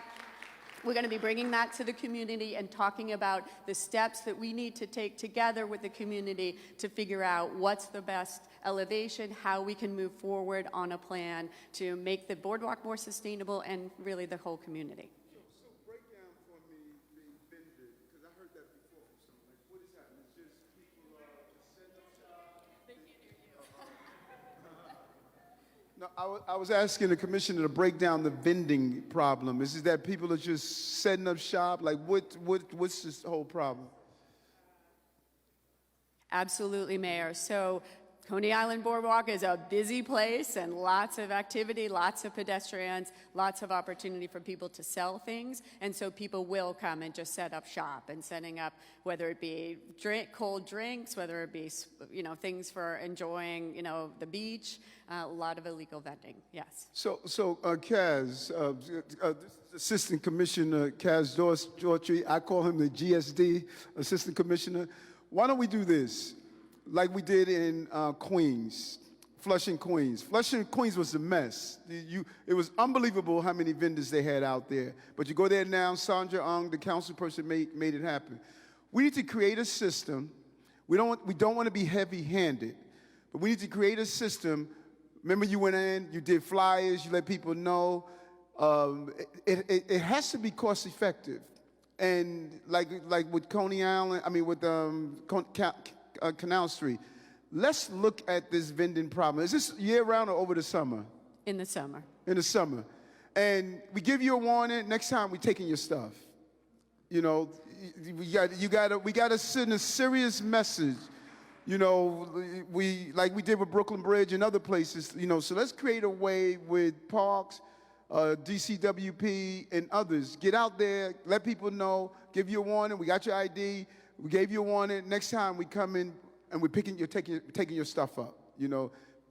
We're going to be bringing that to the community and talking about the steps that we need to take together with the community to figure out what's the best elevation, how we can move forward on a plan to make the boardwalk more sustainable and really the whole community. So break down for me the vendor, because I heard that before from someone. Like, what is happening? It's just people just setting up shop. They can't hear you. No, I was asking the commissioner to break down the vending problem. Is it that people are just setting up shop? Like, what's this whole problem? Absolutely, Mayor. So Coney Island Boardwalk is a busy place and lots of activity, lots of pedestrians, lots of opportunity for people to sell things. And so people will come and just set up shop and setting up, whether it be cold drinks, whether it be, things for enjoying, the beach, a lot of illegal vending, yes. So Kaz, Assistant Commissioner Kaz Daughtry, I call him the GSD, Assistant Commissioner. Why don't we do this? Like we did in Queens, Flushing, Queens. Flushing, Queens was a mess. It was unbelievable how many vendors they had out there. But you go there now, Sandra Ung, the council person, made it happen. We need to create a system. We don't want to be heavy-handed, but we need to create a system. Remember, you went in, you did flyers, you let people know. It has to be cost-effective. And like with Coney Island, with Canal Street. Let's look at this vending problem. Is this year-round or over the summer? In the summer. In the summer. And we give you a warning, next time we're taking your stuff. We gotta send a serious message. Like we did with Brooklyn Bridge and other places, so let's create a way with parks, DCWP and others. Get out there, let people know, give you a warning, we got your ID, we gave you a warning. Next time we come in and we're taking your stuff up.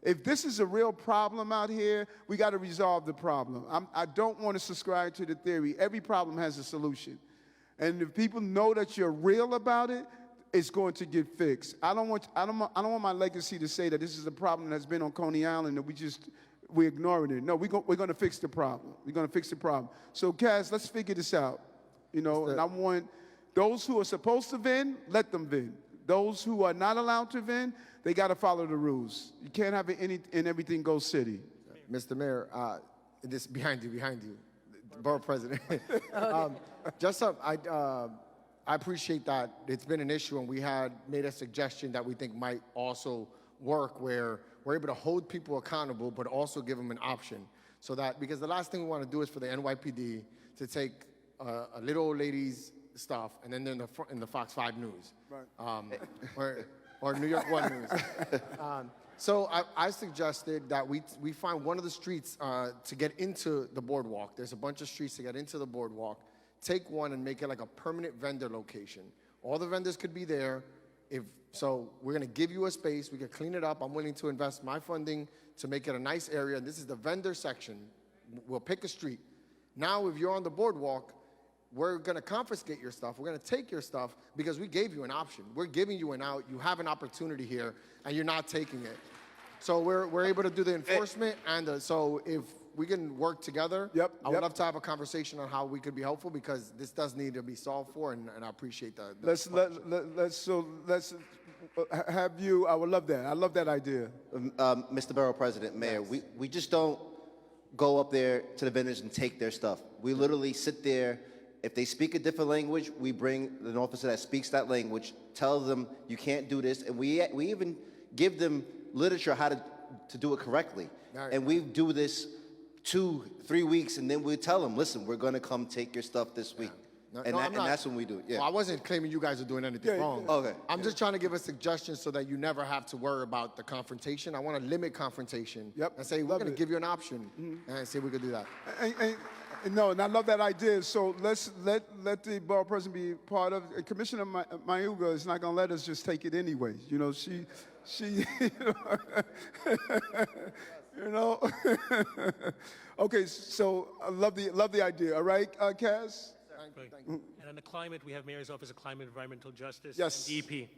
If this is a real problem out here, we got to resolve the problem. I don't want to subscribe to the theory. Every problem has a solution, and if people know that you're real about it, it's going to get fixed. I don't want my legacy to say that this is a problem that's been on Coney Island and we're ignoring it. No, we're going to fix the problem. We're going to fix the problem. So, Kaz, let's figure this out. And I want those who are supposed to vend, let them vend. Those who are not allowed to vend, they got to follow the rules. You can't have it and everything go city. Mr. Mayor, this behind you, the borough president. I appreciate that it's been an issue, and we had made a suggestion that we think might also work, where we're able to hold people accountable, but also give them an option. Because the last thing we want to do is for the NYPD to take a little old lady's stuff, and then they're in the Fox 5 News, right. or New York 1 News. So I suggested that we find one of the streets to get into the boardwalk. There's a bunch of streets to get into the boardwalk. Take one and make it like a permanent vendor location. All the vendors could be there. So we're going to give you a space. We can clean it up. I'm willing to invest my funding to make it a nice area. And this is the vendor section. We'll pick a street. Now, if you're on the boardwalk, we're going to confiscate your stuff. We're going to take your stuff because we gave you an option. We're giving you an out. You have an opportunity here, and you're not taking it. So we're able to do the enforcement, and so if we can work together, I would love to have a conversation on how we could be helpful, because this does need to be solved for, and I appreciate that. Let's have you. I would love that. I love that idea. Mr. Borough President, Mayor, we just don't go up there to the vendors and take their stuff. We literally sit there. If they speak a different language, we bring an officer that speaks that language, tell them you can't do this, and we even give them literature how to do it correctly. And we do this 2-3 weeks, and then we tell them, listen, we're going to come take your stuff this week. And that's when we do it. Yeah. Well, I wasn't claiming you guys are doing anything wrong. Okay. I'm just trying to give a suggestion so that you never have to worry about the confrontation. I want to limit confrontation and say, we're going to give you an option and say we could do that. No, and I love that idea. So let's let the borough president be part of. Commissioner Mayuga is not going to let us just take it anyway. You know, she you know. Okay, so I love the idea. All right, Kaz. And on the climate, we have Mayor's Office of Climate and Environmental Justice. Yes. And DEP.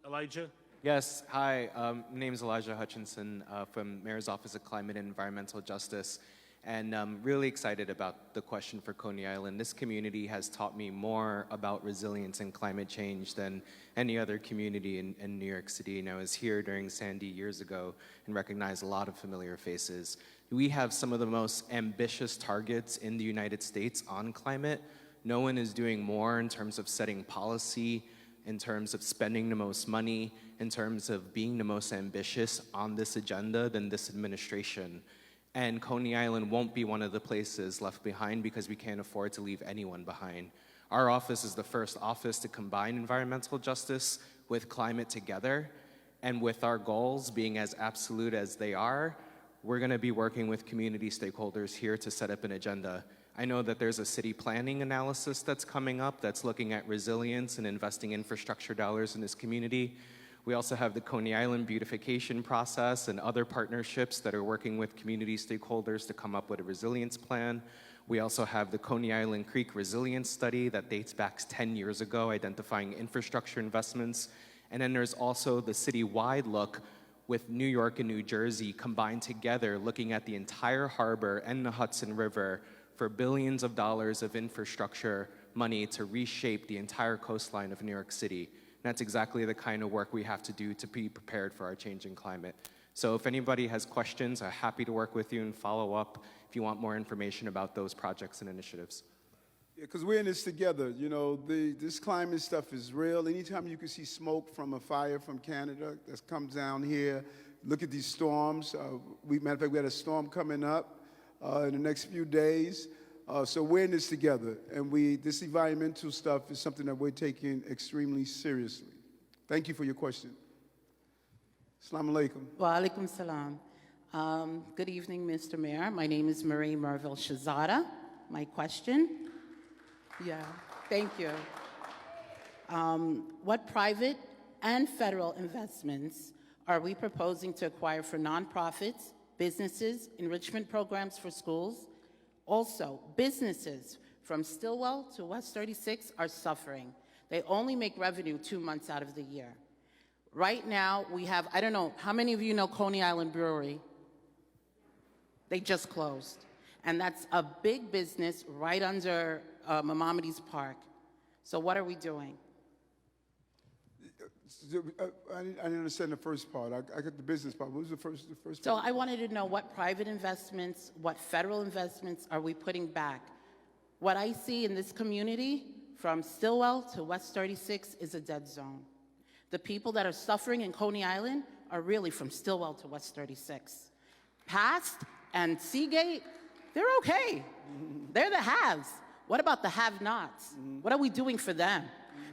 Elijah. Yes, hi. My name is Elijah Hutchinson from Mayor's Office of Climate and Environmental Justice. And I'm really excited about the question for Coney Island. This community has taught me more about resilience and climate change than any other community in New York City. And I was here during Sandy years ago and recognized a lot of familiar faces. We have some of the most ambitious targets in the United States on climate. No one is doing more in terms of setting policy, in terms of spending the most money, in terms of being the most ambitious on this agenda than this administration. And Coney Island won't be one of the places left behind because we can't afford to leave anyone behind. Our office is the first office to combine environmental justice with climate together. And with our goals being as absolute as they are, we're going to be working with community stakeholders here to set up an agenda. I know that there's a city planning analysis that's coming up that's looking at resilience and investing infrastructure dollars in this community. We also have the Coney Island beautification process and other partnerships that are working with community stakeholders to come up with a resilience plan. We also have the Coney Island Creek Resilience Study that dates back 10 years ago, identifying infrastructure investments. And then there's also the city-wide look with New York and New Jersey combined together, looking at the entire harbor and the Hudson River for billions of dollars of infrastructure money to reshape the entire coastline of New York City. And that's exactly the kind of work we have to do to be prepared for our changing climate. So if anybody has questions, I'm happy to work with you and follow up if you want more information about those projects and initiatives. Yeah, because we're in this together. You know, this climate stuff is real. Anytime you can see smoke from a fire from Canada that comes down here, look at these storms. Matter of fact, we had a storm coming up in the next few days. So we're in this together, and this environmental stuff is something that we're taking extremely seriously. Thank you for your question. Assalamu alaikum. Wa alaikum salam. Good evening, Mr. Mayor. My name is Marie Merville Shazada. My question? Yeah, thank you. What private and federal investments are we proposing to acquire for nonprofits, businesses, enrichment programs for schools? Also, businesses from Stillwell to West 36 are suffering. They only make revenue 2 months out of the year. Right now, we have, I don't know, how many of you know Coney Island Brewery? They just closed. And that's a big business right under Maimonides Park. So what are we doing? I didn't understand the first part. I got the business part. What was the first So part? I wanted to know what private investments, what federal investments are we putting back? What I see in this community, from Stillwell to West 36, is a dead zone. The people that are suffering in Coney Island are really from Stillwell to West 36. Past and Seagate, they're okay. They're the haves. What about the have-nots? What are we doing for them?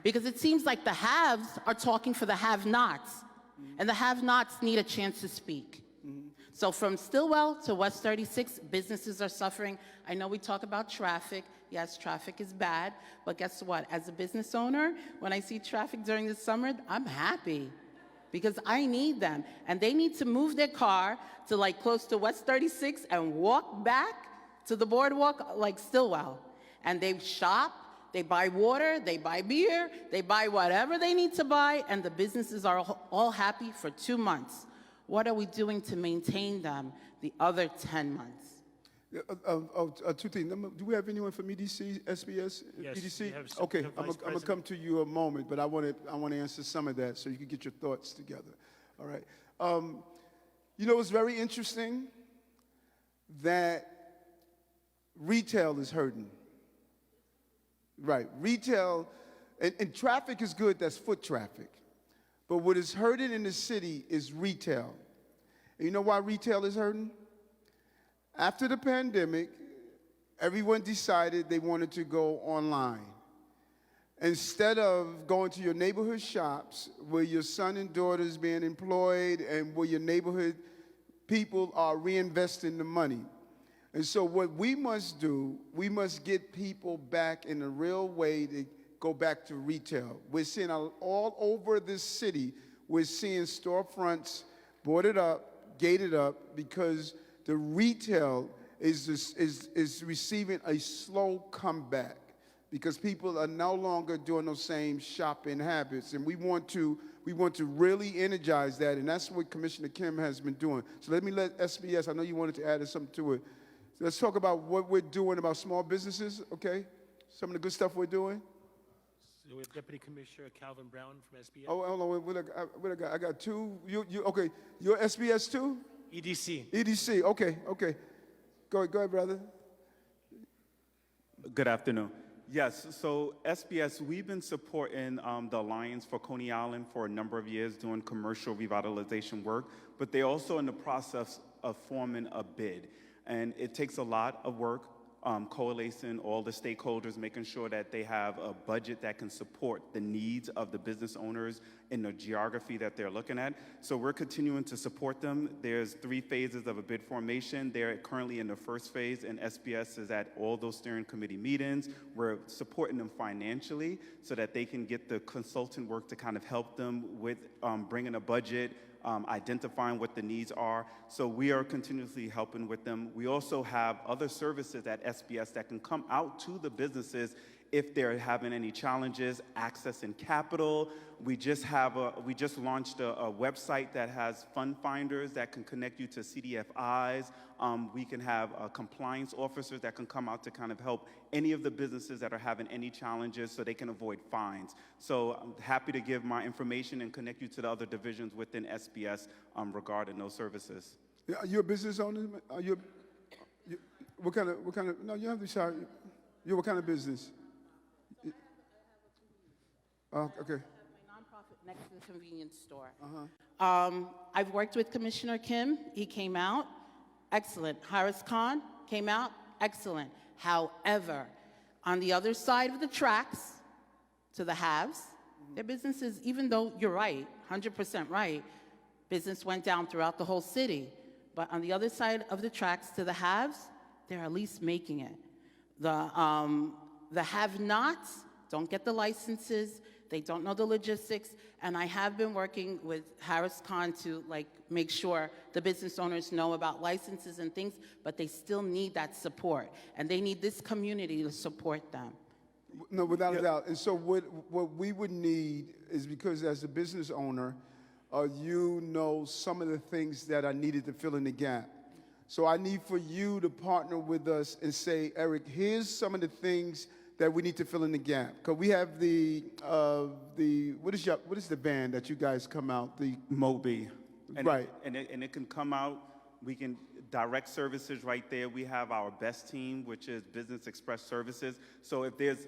Because it seems like the haves are talking for the have-nots, and the have-nots need a chance to speak. So from Stillwell to West 36, businesses are suffering. I know we talk about traffic. Yes, traffic is bad, but guess what? As a business owner, when I see traffic during the summer, I'm happy because I need them. And they need to move their car to like close to West 36 and walk back to the boardwalk like Stillwell. And they shop, they buy water, they buy beer, they buy whatever they need to buy, and the businesses are all happy for 2 months. What are we doing to maintain them the other 10 months? Two things. Do we have anyone from EDC, SBS, Yes, EDC? we have Okay, the I'm Vice going to come to you a moment, but I want to answer some of that so you can get your thoughts together. All right. You know, it's very interesting that retail is hurting. Right. Retail, and traffic is good, that's foot traffic. But what is hurting in the city is retail. And you know why retail is hurting? After the pandemic, everyone decided they wanted to go online. Instead of going to your neighborhood shops where your son and daughter is being employed and where your neighborhood people are reinvesting the money. And so what we must do, we must get people back in a real way to go back to retail. We're seeing all over this city, we're seeing storefronts boarded up, gated up, because the retail is receiving a slow comeback because people are no longer doing those same shopping habits. And we want to really energize that, and that's what Commissioner Kim has been doing. So let me let SBS, I know you wanted to add something to it. So let's talk about what we're doing about small businesses, okay? Some of the good stuff we're doing. So we have Deputy Commissioner Calvin Brown from SBS. Oh, hold on, I got two. Okay, you're SBS too? EDC. EDC, okay. Go ahead, brother. Good afternoon. Yes, so SBS, we've been supporting the Alliance for Coney Island for a number of years doing commercial revitalization work, but they're also in the process of forming a bid. And it takes a lot of work, coalescing all the stakeholders, making sure that they have a budget that can support the needs of the business owners in the geography that they're looking at. So we're continuing to support them. There's 3 phases of a bid formation. They're currently in the first phase, and SBS is at all those steering committee meetings. We're supporting them financially so that they can get the consultant work to kind of help them with bringing a budget, identifying what the needs are. So we are continuously helping with them. We also have other services at SBS that can come out to the businesses if they're having any challenges, accessing capital. We just launched a website that has fund finders that can connect you to CDFIs. We can have compliance officers that can come out to kind of help any of the businesses that are having any challenges so they can avoid fines. So I'm happy to give my information and connect you to the other divisions within SBS regarding those services. Yeah, are you a business owner? Are you what kind of, no, you have to shout. What kind of business? Okay. My nonprofit next to the convenience store. I've worked with Commissioner Kim. He came out, excellent. Harris Khan came out, excellent. However, on the other side of the tracks, to the haves, their businesses, even though you're right, 100% right, business went down throughout the whole city. But on the other side of the tracks, to the haves, they're at least making it. The have-nots don't get the licenses. They don't know the logistics, and I have been working with Harris Khan to make sure the business owners know about licenses and things, but they still need that support, and they need this community to support them. No, without a doubt. And so what we would need is, because as a business owner, you know some of the things that are needed to fill in the gap. So I need for you to partner with us and say, Eric, here's some of the things that we need to fill in the gap. Because we have what is the band that you guys come out? The Moby. Right. And it can come out. We can direct services right there. We have our best team, which is Business Express Services. So if there's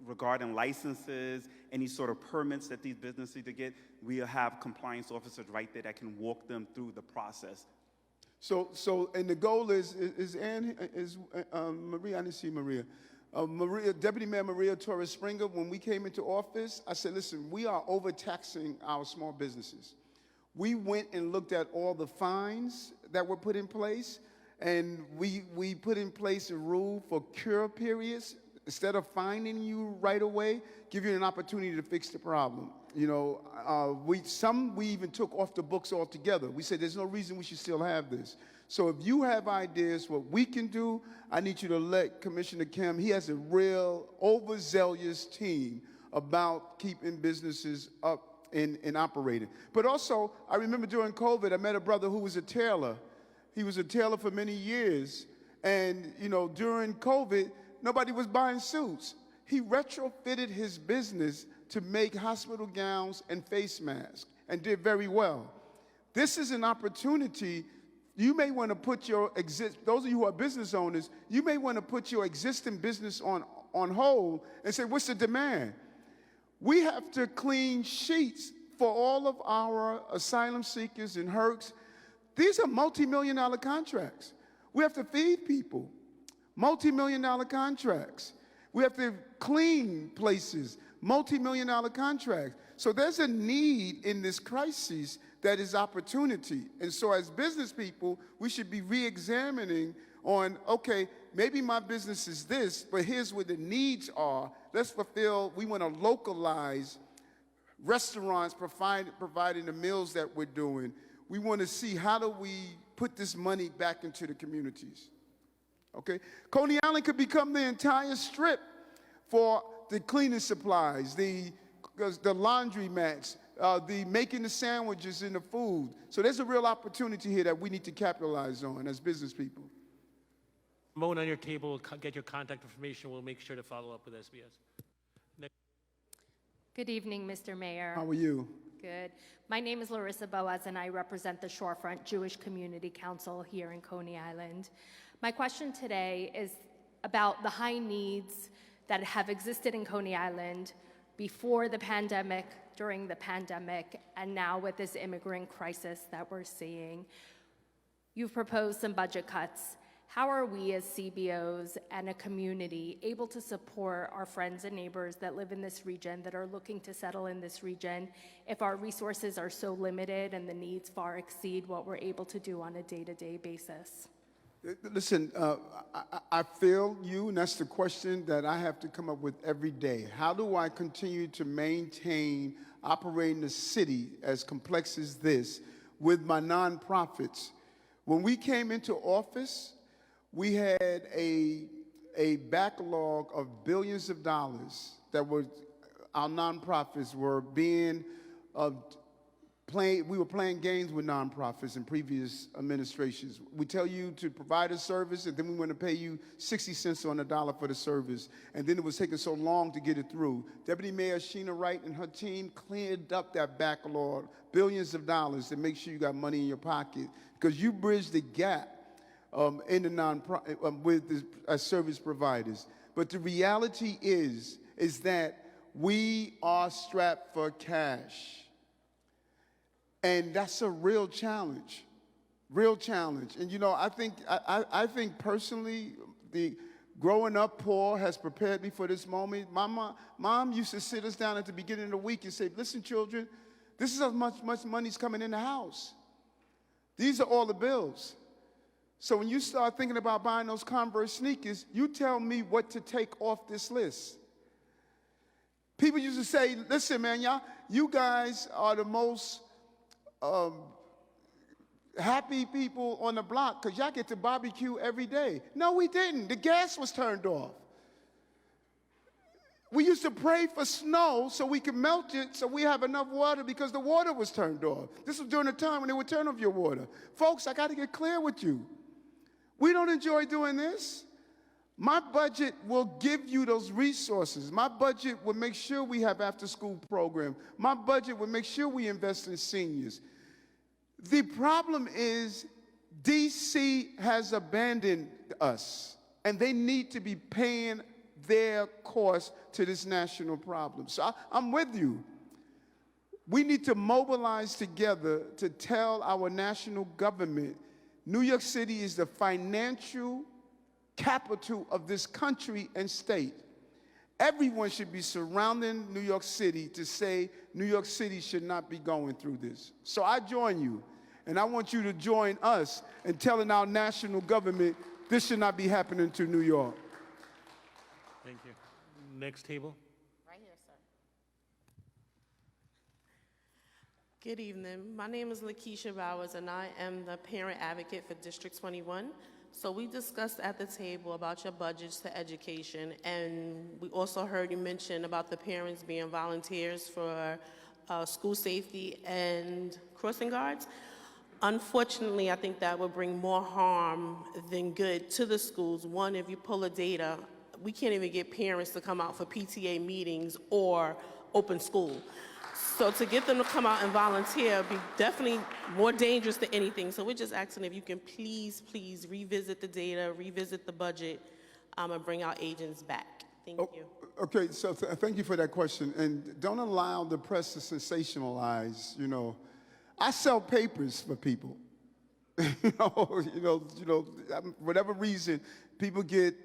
regarding licenses, any sort of permits that these businesses need to get, we'll have compliance officers right there that can walk them through the process. So and the goal is Maria, I didn't see Maria. Deputy Mayor Maria Torres Springer, when we came into office, I said, listen, we are overtaxing our small businesses. We went and looked at all the fines that were put in place, and we put in place a rule for cure periods. Instead of fining you right away, give you an opportunity to fix the problem. You know, we even took off the books altogether. We said there's no reason we should still have this. So if you have ideas what we can do, I need you to let Commissioner Kim, he has a real overzealous team about keeping businesses up and operating. But also, I remember during COVID, I met a brother who was a tailor. He was a tailor for many years. And, you know, during COVID, nobody was buying suits. He retrofitted his business to make hospital gowns and face masks and did very well. This is an opportunity. You may want to put your those of you who are business owners, you may want to put your existing business on hold and say, what's the demand? We have to clean sheets for all of our asylum seekers and HERCs. These are multi-million-dollar contracts. We have to feed people, multi-million-dollar contracts. We have to clean places, multi-million-dollar contracts. So there's a need in this crisis that is opportunity. And so as business people, we should be re-examining on, okay, maybe my business is this, but here's where the needs are. Let's fulfill, we want to localize restaurants providing the meals that we're doing. We want to see how do we put this money back into the communities. Okay? Coney Island could become the entire strip for the cleaning supplies, the laundry mats, the making the sandwiches and the food. So there's a real opportunity here that we need to capitalize on as business people. Phone on your table, get your contact information. We'll make sure to follow up with SBS. Next. Good evening, Mr. Mayor. How are you? Good. My name is Larissa Boaz, and I represent the Shorefront Jewish Community Council here in Coney Island. My question today is about the high needs that have existed in Coney Island before the pandemic, during the pandemic, and now with this immigrant crisis that we're seeing. You've proposed some budget cuts. How are we as CBOs and a community able to support our friends and neighbors that live in this region, that are looking to settle in this region, if our resources are so limited and the needs far exceed what we're able to do on a day-to-day basis? Listen, I feel you, and that's the question that I have to come up with every day. How do I continue to maintain operating the city as complex as this with my nonprofits? When we came into office, we had a backlog of billions of dollars that our nonprofits were being we were playing games with nonprofits in previous administrations. We tell you to provide a service, and then we want to pay you 60 cents on the dollar for the service. And then it was taking so long to get it through. Deputy Mayor Sheena Wright and her team cleared up that backlog, billions of dollars, to make sure you got money in your pocket, because you bridged the gap in the with the service providers. But the reality is that we are strapped for cash. And that's a real challenge, real challenge. And you know, I think personally, the growing up poor has prepared me for this moment. My mom used to sit us down at the beginning of the week and say, listen, children, this is how much money's coming in the house. These are all the bills. So when you start thinking about buying those Converse sneakers, you tell me what to take off this list. People used to say, listen, man, you guys are the most happy people on the block because y'all get to barbecue every day. No, we didn't. The gas was turned off. We used to pray for snow so we could melt it so we have enough water because the water was turned off. This was during the time when they would turn off your water. Folks, I got to get clear with you. We don't enjoy doing this. My budget will give you those resources. My budget will make sure we have after-school program. My budget will make sure we invest in seniors. The problem is DC has abandoned us, and they need to be paying their cost to this national problem. So I'm with you. We need to mobilize together to tell our national government New York City is the financial capital of this country and state. Everyone should be surrounding New York City to say New York City should not be going through this. So I join you, and I want you to join us in telling our national government this should not be happening to New York. Thank you. Next table. Right here, sir. Good evening. My name is Lakeisha Bowers, and I am the parent advocate for District 21. So we discussed at the table about your budgets to education, and we also heard you mention about the parents being volunteers for school safety and crossing guards. Unfortunately, I think that would bring more harm than good to the schools. One, if you pull the data, we can't even get parents to come out for PTA meetings or open school. So to get them to come out and volunteer would be definitely more dangerous than anything. So we're just asking if you can please revisit the data, revisit the budget, and bring our agents back. Thank you. Okay, so thank you for that question. And don't allow the press to sensationalize, I sell papers for people. Whatever reason, people get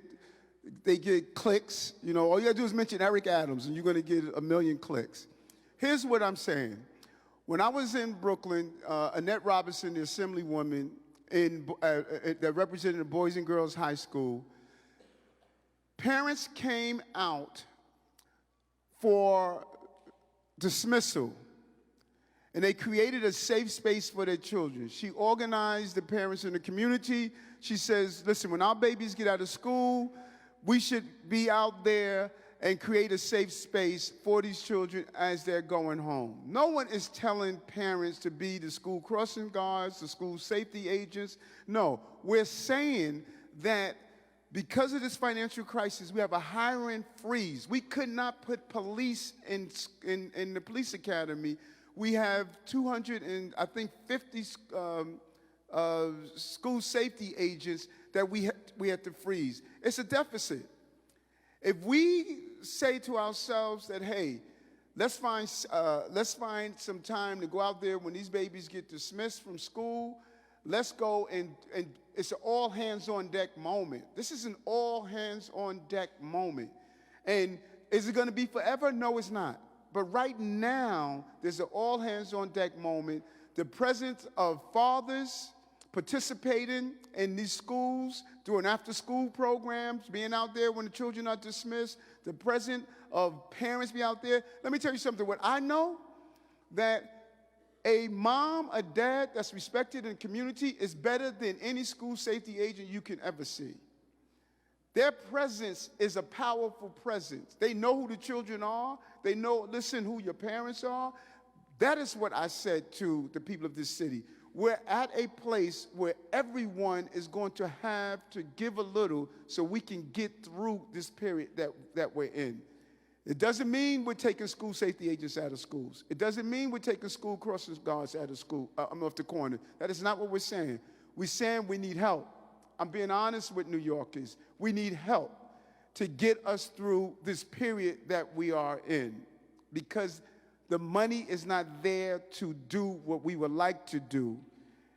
clicks. All you gotta do is mention Eric Adams and you're gonna get 1 million clicks. Here's what I'm saying. When I was in Brooklyn, Annette Robinson, the assemblywoman that represented the Boys and Girls High School, parents came out for dismissal, and they created a safe space for their children. She organized the parents in the community. She says, listen, when our babies get out of school, we should be out there and create a safe space for these children as they're going home. No one is telling parents to be the school crossing guards, the school safety agents. No, we're saying that because of this financial crisis, we have a hiring freeze. We could not put police in the police academy. We have 250 school safety agents that we had to freeze. It's a deficit. If we say to ourselves that, hey, let's find some time to go out there when these babies get dismissed from school, let's go and it's an all hands on deck moment. This is an all hands on deck moment. And is it going to be forever? No, it's not. But right now, there's an all hands on deck moment. The presence of fathers participating in these schools, doing after-school programs, being out there when the children are dismissed, the presence of parents be out there. Let me tell you something. What I know, that a mom, a dad that's respected in the community is better than any school safety agent you can ever see. Their presence is a powerful presence. They know who the children are. They know, listen, who your parents are. That is what I said to the people of this city. We're at a place where everyone is going to have to give a little so we can get through this period that we're in. It doesn't mean we're taking school safety agents out of schools. It doesn't mean we're taking school crossing guards out of school, off the corner. That is not what we're saying. We're saying we need help. I'm being honest with New Yorkers. We need help to get us through this period that we are in, because the money is not there to do what we would like to do,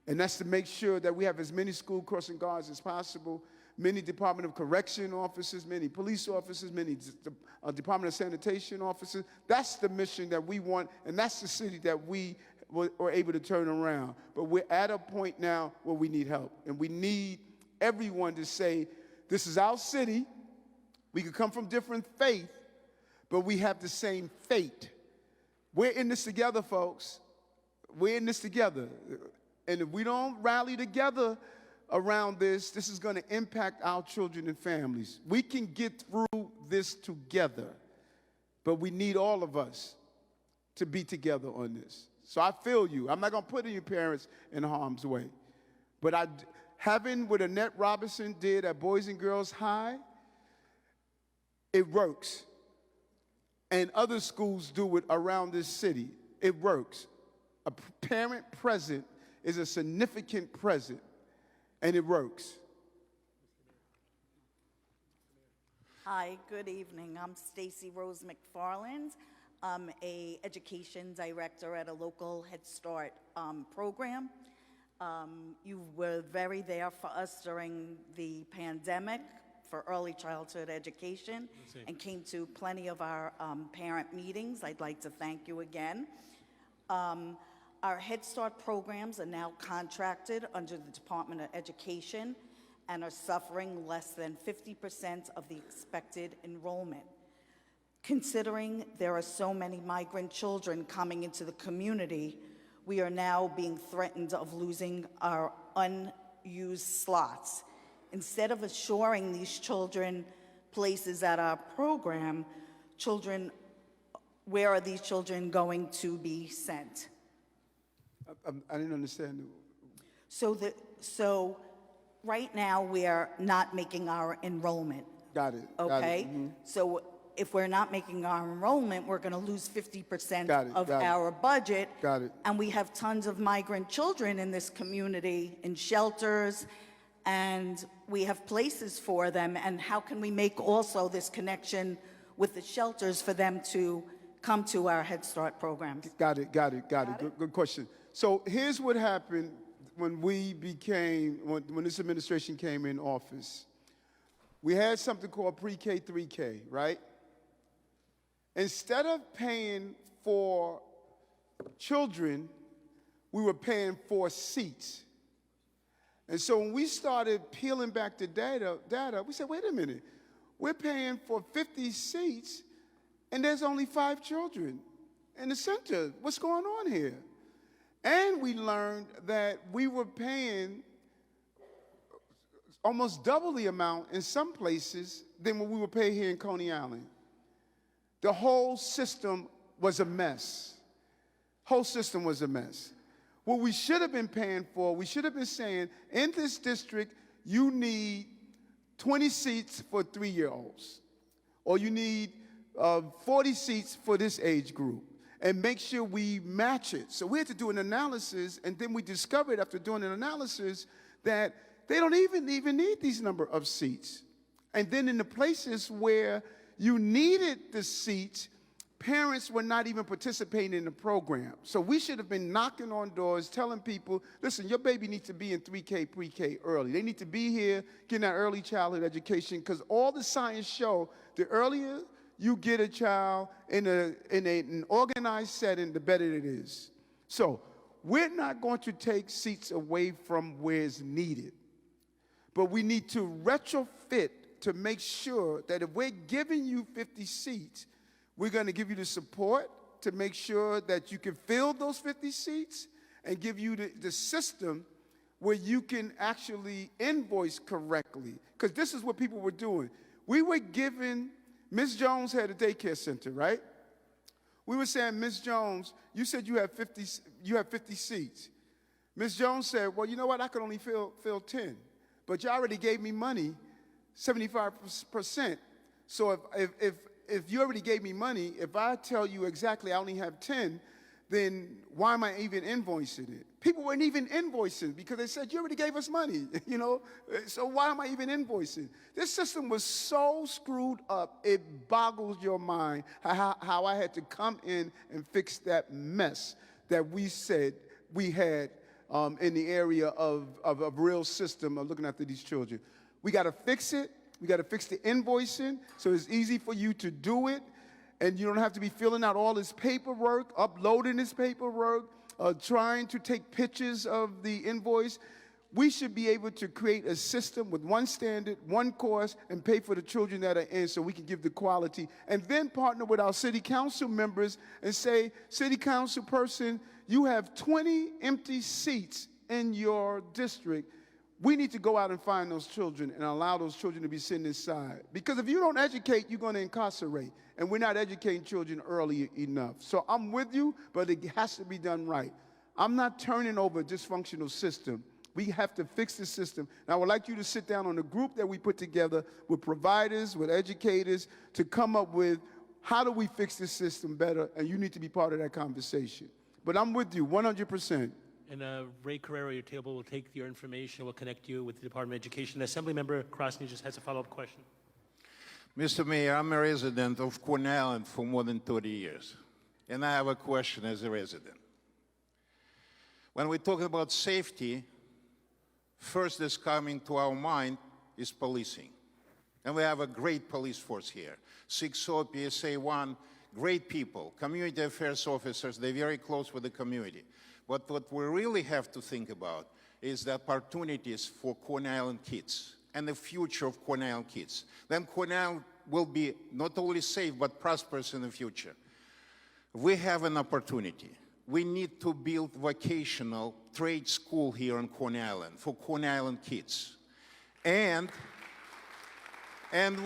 and that's to make sure that we have as many school crossing guards as possible, many Department of Correction officers, many police officers, many Department of Sanitation officers. That's the mission that we want, and that's the city that we were able to turn around. But we're at a point now where we need help, and we need everyone to say, this is our city. We could come from different faith, but we have the same fate. We're in this together, folks. We're in this together. And if we don't rally together around this, this is going to impact our children and families. We can get through this together, but we need all of us to be together on this. So I feel you. I'm not going to put your parents in harm's way. But having what Annette Robinson did at Boys and Girls High, it works. And other schools do it around this city. It works. A parent present is a significant present, and it works. Hi, good evening. I'm Stacy Rose McFarland. I'm an education director at a local Head Start program. You were very there for us during the pandemic for early childhood education and came to plenty of our parent meetings. I'd like to thank you again. Our Head Start programs are now contracted under the Department of Education and are suffering less than 50% of the expected enrollment. Considering there are so many migrant children coming into the community, we are now being threatened of losing our unused slots. Instead of assuring these children places at our program, where are these children going to be sent? I didn't understand. So right now, we're not making our enrollment. Got it. Okay? Got it. So if we're not making our enrollment, we're going to lose 50% of got it. our budget. Got it. And we have tons of migrant children in this community in shelters, and we have places for them. And how can we make also this connection with the shelters for them to come to our Head Start programs? Got it. Good question. So here's what happened when when this administration came in office. We had something called pre-K, 3K, right? Instead of paying for children, we were paying for seats. And so when we started peeling back the data, we said, wait a minute, we're paying for 50 seats and there's only 5 children in the center. What's going on here? And we learned that we were paying almost double the amount in some places than what we were paying here in Coney Island. The whole system was a mess. Whole system was a mess. What we should have been paying for, we should have been saying, in this district, you need 20 seats for 3-year-olds, or you need 40 seats for this age group, and make sure we match it. So we had to do an analysis, and then we discovered after doing an analysis that they don't even need these number of seats. And then in the places where you needed the seats, parents were not even participating in the program. So we should have been knocking on doors, telling people, listen, your baby needs to be in 3K, pre-K early. They need to be here getting that early childhood education, because all the science show the earlier you get a child in an organized setting, the better it is. So we're not going to take seats away from where it's needed, but we need to retrofit to make sure that if we're giving you 50 seats, we're going to give you the support to make sure that you can fill those 50 seats and give you the system where you can actually invoice correctly. Because this is what people were doing. We were giving, Ms. Jones had a daycare center, right? We were saying, Ms. Jones, you said you have 50 seats. Ms. Jones said, well, you know what, I could only fill 10. But you already gave me money, 75%. So if you already gave me money, if I tell you exactly I only have 10, then why am I even invoicing it? People weren't even invoicing because they said, you already gave us money, you know? So why am I even invoicing? This system was so screwed up, it boggles your mind how I had to come in and fix that mess that we said we had in the area of a real system of looking after these children. We got to fix it. We got to fix the invoicing so it's easy for you to do it, and you don't have to be filling out all this paperwork, uploading this paperwork, trying to take pictures of the invoice. We should be able to create a system with one standard, one course, and pay for the children that are in so we can give the quality. And then partner with our city council members and say, city council person, you have 20 empty seats in your district. We need to go out and find those children and allow those children to be sitting inside. Because if you don't educate, you're going to incarcerate. And we're not educating children early enough. So I'm with you, but it has to be done right. I'm not turning over a dysfunctional system. We have to fix the system. And I would like you to sit down on a group that we put together with providers, with educators, to come up with how do we fix this system better, and you need to be part of that conversation. But I'm with you 100%. And Ray Carrero, your table will take your information. We'll connect you with the Department of Education. Assemblymember Krasny just has a follow-up question. Mr. Mayor, I'm a resident of Coney Island for more than 30 years, and I have a question as a resident. When we talk about safety, first that's coming to our mind is policing. And we have a great police force here. 6O, PSA 1, great people, community affairs officers, they're very close with the community. But what we really have to think about is the opportunities for Coney Island kids and the future of Coney Island kids. Then Coney Island will be not only safe, but prosperous in the future. We have an opportunity. we need to build vocational trade school here on Coney Island for Coney Island kids. And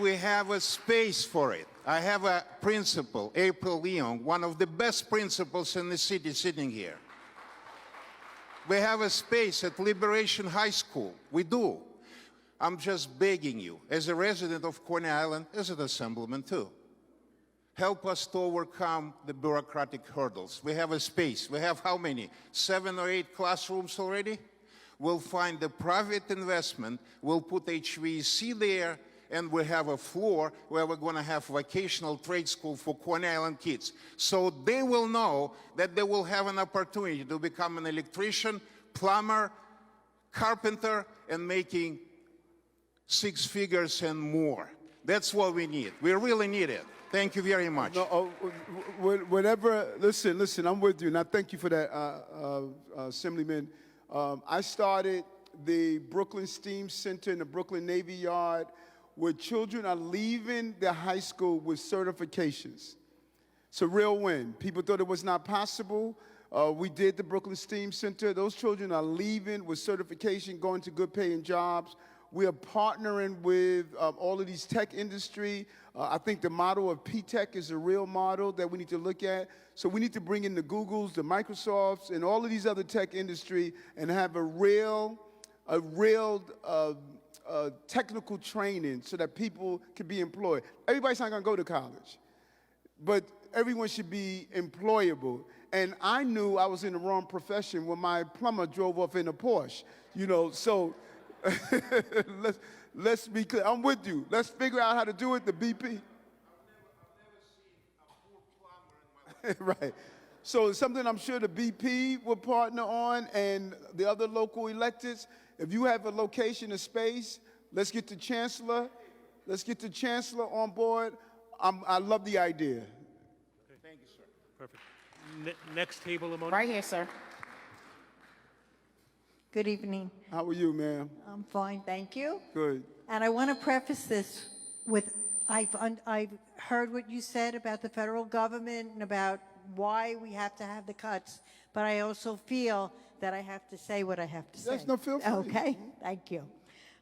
we have a space for it. I have a principal, April Leon, one of the best principals in the city sitting here. We have a space at Liberation High School. We do. I'm just begging you, as a resident of Coney Island, as an assemblyman too, help us to overcome the bureaucratic hurdles. We have a space. We have how many? 7 or 8 classrooms already? We'll find the private investment. We'll put HVAC there, and we have a floor where we're going to have vocational trade school for Coney Island kids. So they will know that they will have an opportunity to become an electrician, plumber, carpenter, and making 6 figures and more. That's what we need. We really need it. Thank you very much. No, whatever, listen, I'm with you, and I thank you for that, Assemblyman. I started the Brooklyn STEAM Center in the Brooklyn Navy Yard, where children are leaving their high school with certifications. It's a real win. People thought it was not possible. We did the Brooklyn STEAM Center. Those children are leaving with certification, going to good paying jobs. We are partnering with all of these tech industry. I think the model of P-Tech is a real model that we need to look at. So we need to bring in the Googles, the Microsofts, and all of these other tech industry and have a real technical training so that people can be employed. Everybody's not going to go to college, but everyone should be employable. And I knew I was in the wrong profession when my plumber drove off in a Porsche, you know, so let's be clear. I'm with you. Let's figure out how to do it, the BP. I've never seen a poor plumber in my life. Right. So it's something I'm sure the BP will partner on and the other local electeds. If you have a location, a space, let's get the chancellor. Let's get the chancellor on board. I love the idea. Okay. Thank you, sir. Perfect. Next table, Lamoni. Right here, sir. Good evening. How are you, ma'am? I'm fine, thank you. Good. And I want to preface this with, I've heard what you said about the federal government and about why we have to have the cuts, but I also feel that I have to say what I have to say. Yes, no, feel free. Okay, thank you.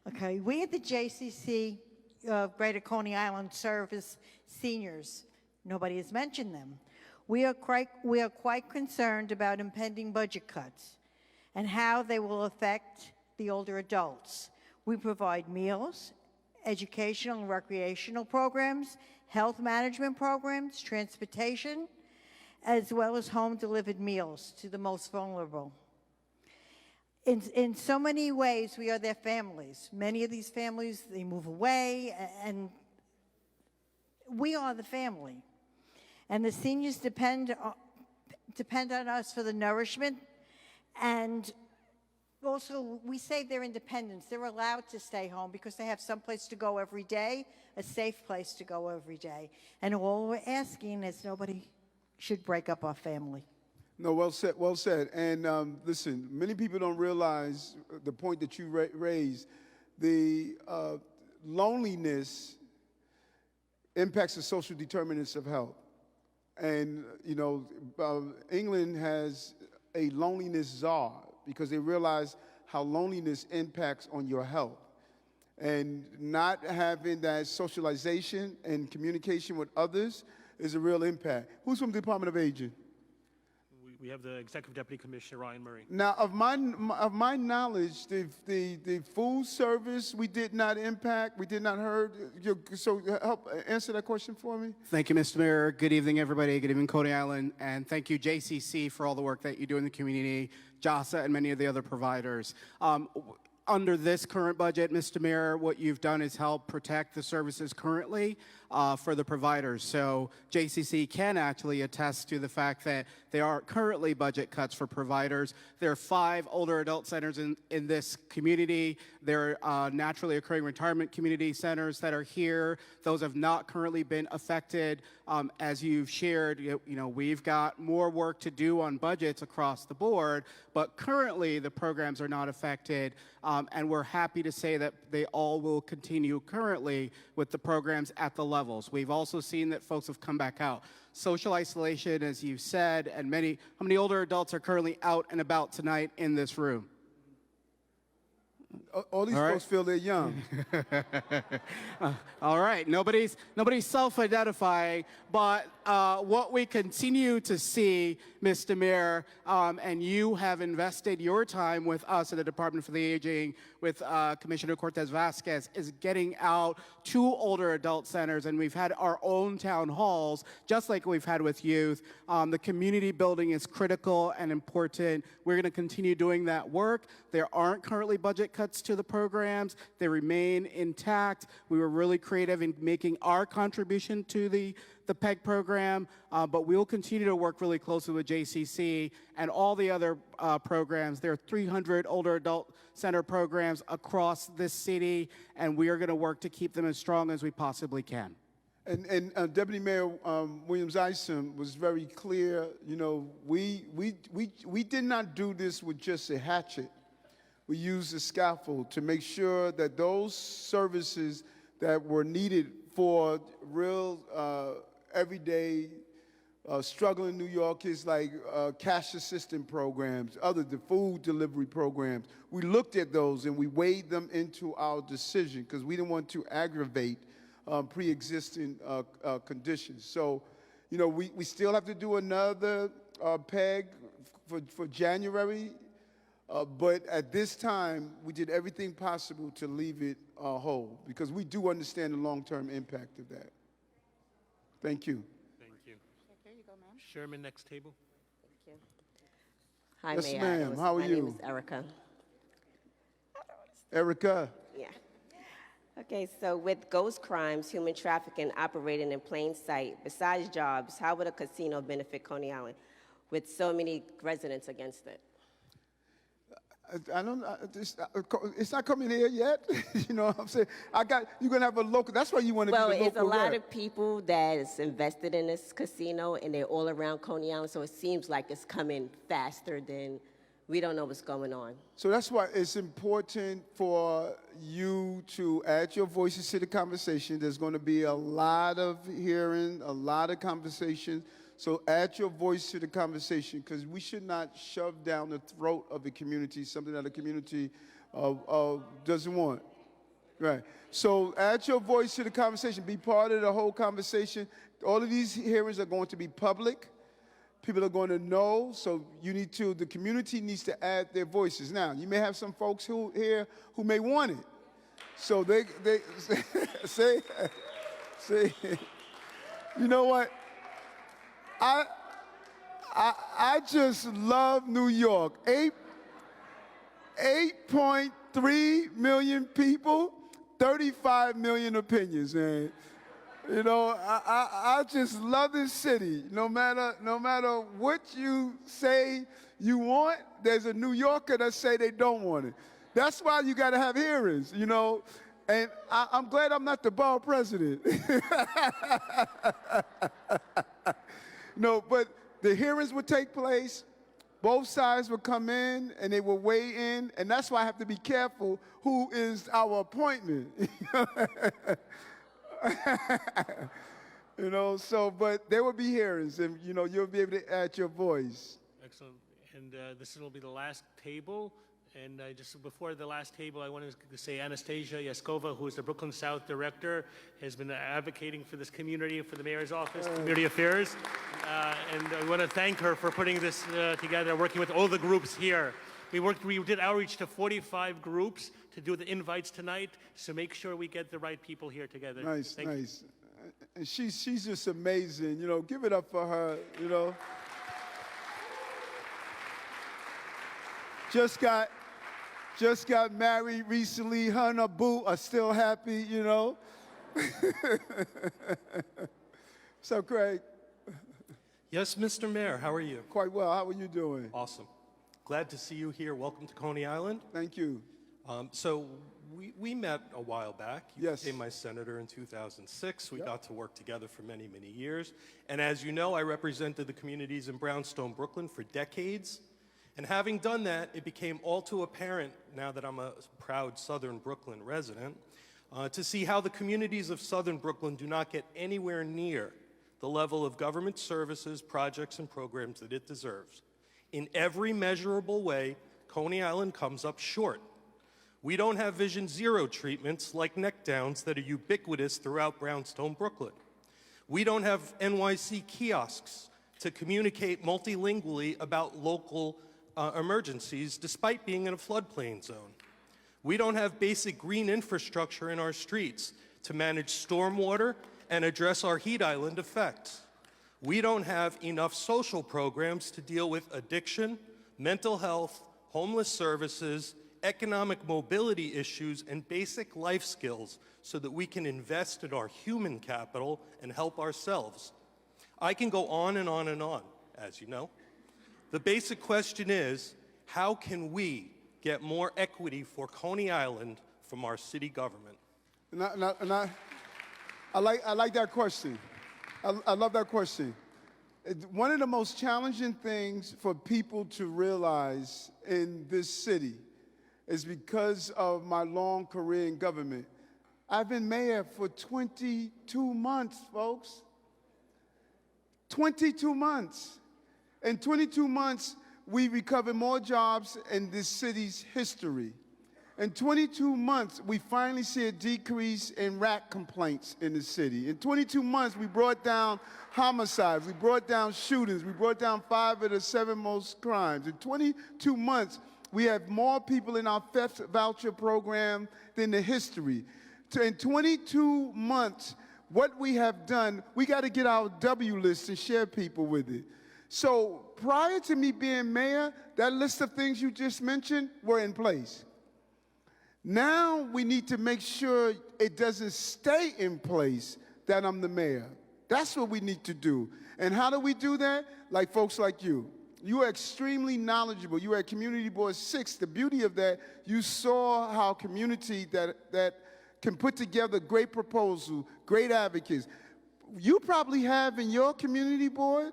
Okay, we at the JCC, Greater Coney Island, serve as seniors. Nobody has mentioned them. We are quite concerned about impending budget cuts and how they will affect the older adults. We provide meals, educational and recreational programs, health management programs, transportation, as well as home-delivered meals to the most vulnerable. In so many ways, we are their families. Many of these families, they move away, and we are the family. And the seniors depend on us for the nourishment. And also, we save their independence. They're allowed to stay home because they have some place to go every day, a safe place to go every day. And all we're asking is nobody should break up our family. No, well said, well said. And listen, many people don't realize the point that you raised. The loneliness impacts the social determinants of health. And, you know, England has a loneliness czar because they realize how loneliness impacts on your health. And not having that socialization and communication with others is a real impact. Who's from the Department of Aging? We have the Executive Deputy Commissioner, Ryan Murray. Now, of my knowledge, the food service we did not impact, we did not hurt. So help answer that question for me. Thank you, Mr. Mayor. Good evening, everybody. Good evening, Coney Island. And thank you, JCC, for all the work that you do in the community, JASA, and many of the other providers. Under this current budget, Mr. Mayor, what you've done is help protect the services currently for the providers. So JCC can actually attest to the fact that there are currently budget cuts for providers. There are 5 older adult centers in this community. There are naturally occurring retirement community centers that are here. Those have not currently been affected. As you've shared, you know, we've got more work to do on budgets across the board, but currently the programs are not affected. And we're happy to say that they all will continue currently with the programs at the level levels. We've also seen that folks have come back out. Social isolation, as you said, and how many older adults are currently out and about tonight in this room? All these folks feel they're young. All right, nobody's self-identifying, but what we continue to see, Mr. Mayor, and you have invested your time with us at the Department for the Aging, with Commissioner Cortez Vasquez, is getting out to older adult centers, and we've had our own town halls, just like we've had with youth. The community building is critical and important. We're going to continue doing that work. There aren't currently budget cuts to the programs. They remain intact. We were really creative in making our contribution to the PEG program, but we will continue to work really closely with JCC and all the other programs. There are 300 older adult center programs across this city, and we are going to work to keep them as strong as we possibly can. And Deputy Mayor Williams-Isom was very clear. You know, we did not do this with just a hatchet. We used a scaffold to make sure that those services that were needed for real everyday struggling New Yorkers, like cash assistant programs, the food delivery programs, we looked at those and we weighed them into our decision because we didn't want to aggravate pre-existing conditions. So, you know, we still have to do another PEG for January, but at this time, we did everything possible to leave it whole because we do understand the long-term impact of that. Thank you. Thank you. Here you go, ma'am. Sherman, next table. Thank you. Hi, Yes, Mayor ma'am. Adams. How are My you? name is Erica. Erica. Yeah. Okay, so with ghost crimes, human trafficking operating in plain sight, besides jobs, how would a casino benefit Coney Island with so many residents against it? I don't. It's not coming here yet. You know what I'm saying? You're gonna have a local. That's why you want to Well, be the it's a local lot rep. of people that is invested in this casino, and they're all around Coney Island, so it seems like it's coming faster than we don't know what's going on. So that's why it's important for you to add your voices to the conversation. There's going to be a lot of hearing, a lot of conversations. So add your voice to the conversation because we should not shove down the throat of the community something that the community doesn't want. Right. So add your voice to the conversation. Be part of the whole conversation. All of these hearings are going to be public. People are going to know. So the community needs to add their voices. Now, you may have some folks here who may want it. So they say, you know what? I just love New York. 8.3 million people, 35 million opinions, man. You know, I just love this city. No matter what you say you want, there's a New Yorker that say they don't want it. That's why you got to have hearings, you know. And I'm glad I'm not the borough president. No, but the hearings would take place, both sides would come in, and they will weigh in, and that's why I have to be careful who is our appointment. You know, so, but there will be hearings, and, you know, you'll be able to add your voice. Excellent. And this will be the last table. And just before the last table, I wanted to say Anastasia Yaskova, who is the Brooklyn South Director, has been advocating for this community, for the Mayor's Office, Community Affairs. And I want to thank her for putting this together, working with all the groups here. We did outreach to 45 groups to do the invites tonight, so make sure we get the right people here together. Nice, Thank you. nice. And she's just amazing, you know, give it up for her, you know. Just got married recently. Her and her boo are still happy, you know. So, Craig. Yes, Mr. Mayor, how are you? Quite well. How are you doing? Awesome. Glad to see you here. Welcome to Coney Island. Thank you. So we met a while back. You Yes. became my senator in 2006. We got to work together for many, many years. And as you know, I represented the communities in Brownstone, Brooklyn for decades. And having done that, it became all too apparent now that I'm a proud Southern Brooklyn resident, to see how the communities of Southern Brooklyn do not get anywhere near the level of government services, projects, and programs that it deserves. In every measurable way, Coney Island comes up short. We don't have Vision Zero treatments like neck downs that are ubiquitous throughout brownstone Brooklyn. We don't have NYC kiosks to communicate multilingually about local emergencies despite being in a floodplain zone. We don't have basic green infrastructure in our streets to manage stormwater and address our heat island effects. We don't have enough social programs to deal with addiction, mental health, homeless services, economic mobility issues, and basic life skills so that we can invest in our human capital and help ourselves. I can go on and on and on, as you know. The basic question is, how can we get more equity for Coney Island from our city government? I like that question. I love that question. One of the most challenging things for people to realize in this city is because of my long career in government. I've been mayor for 22 months, folks. 22 months. In 22 months, we recovered more jobs in this city's history. In 22 months, we finally see a decrease in rat complaints in the city. In 22 months, we brought down homicides, we brought down shootings, we brought down 5 of the 7 most crimes. In 22 months, we have more people in our theft voucher program than the history. In 22 months, what we have done, we got to get our W list and share people with it. So prior to me being mayor, that list of things you just mentioned were in place. Now we need to make sure it doesn't stay in place that I'm the mayor. That's what we need to do. And how do we do that? Like folks like you. You are extremely knowledgeable. You were at Community Board 6. The beauty of that, you saw how community that can put together great proposals, great advocates. You probably have in your community board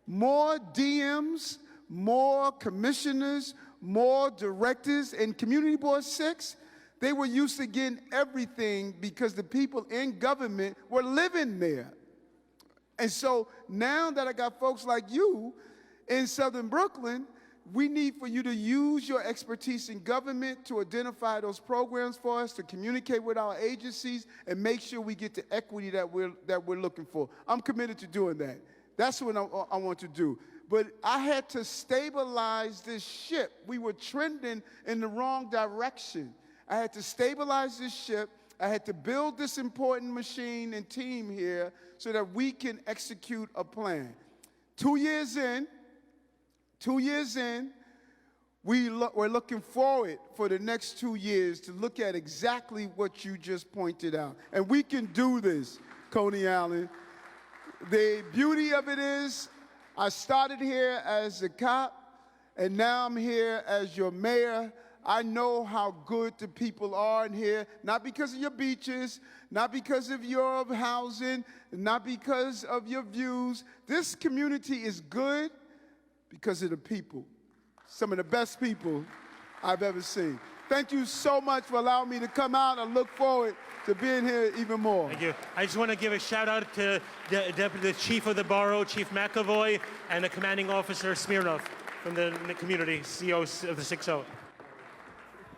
more DMs, more commissioners, more directors. In Community Board 6, they were used to getting everything because the people in government were living there. And so now that I got folks like you in Southern Brooklyn, we need for you to use your expertise in government to identify those programs for us, to communicate with our agencies, and make sure we get the equity that we're looking for. I'm committed to doing that. That's what I want to do. But I had to stabilize this ship. We were trending in the wrong direction. I had to stabilize this ship. I had to build this important machine and team here so that we can execute a plan. 2 years in, we're looking forward for the next 2 years to look at exactly what you just pointed out. And we can do this, Coney Island. The beauty of it is, I started here as a cop, and now I'm here as your mayor. I know how good the people are in here, not because of your beaches, not because of your housing, not because of your views. This community is good because of the people. Some of the best people I've ever seen. Thank you so much for allowing me to come out. I look forward to being here even more. Thank you. I just want to give a shout out to the Chief of the Borough, Chief McAvoy, and the Commanding Officer Smirnov from the community, CEO of the 6-0.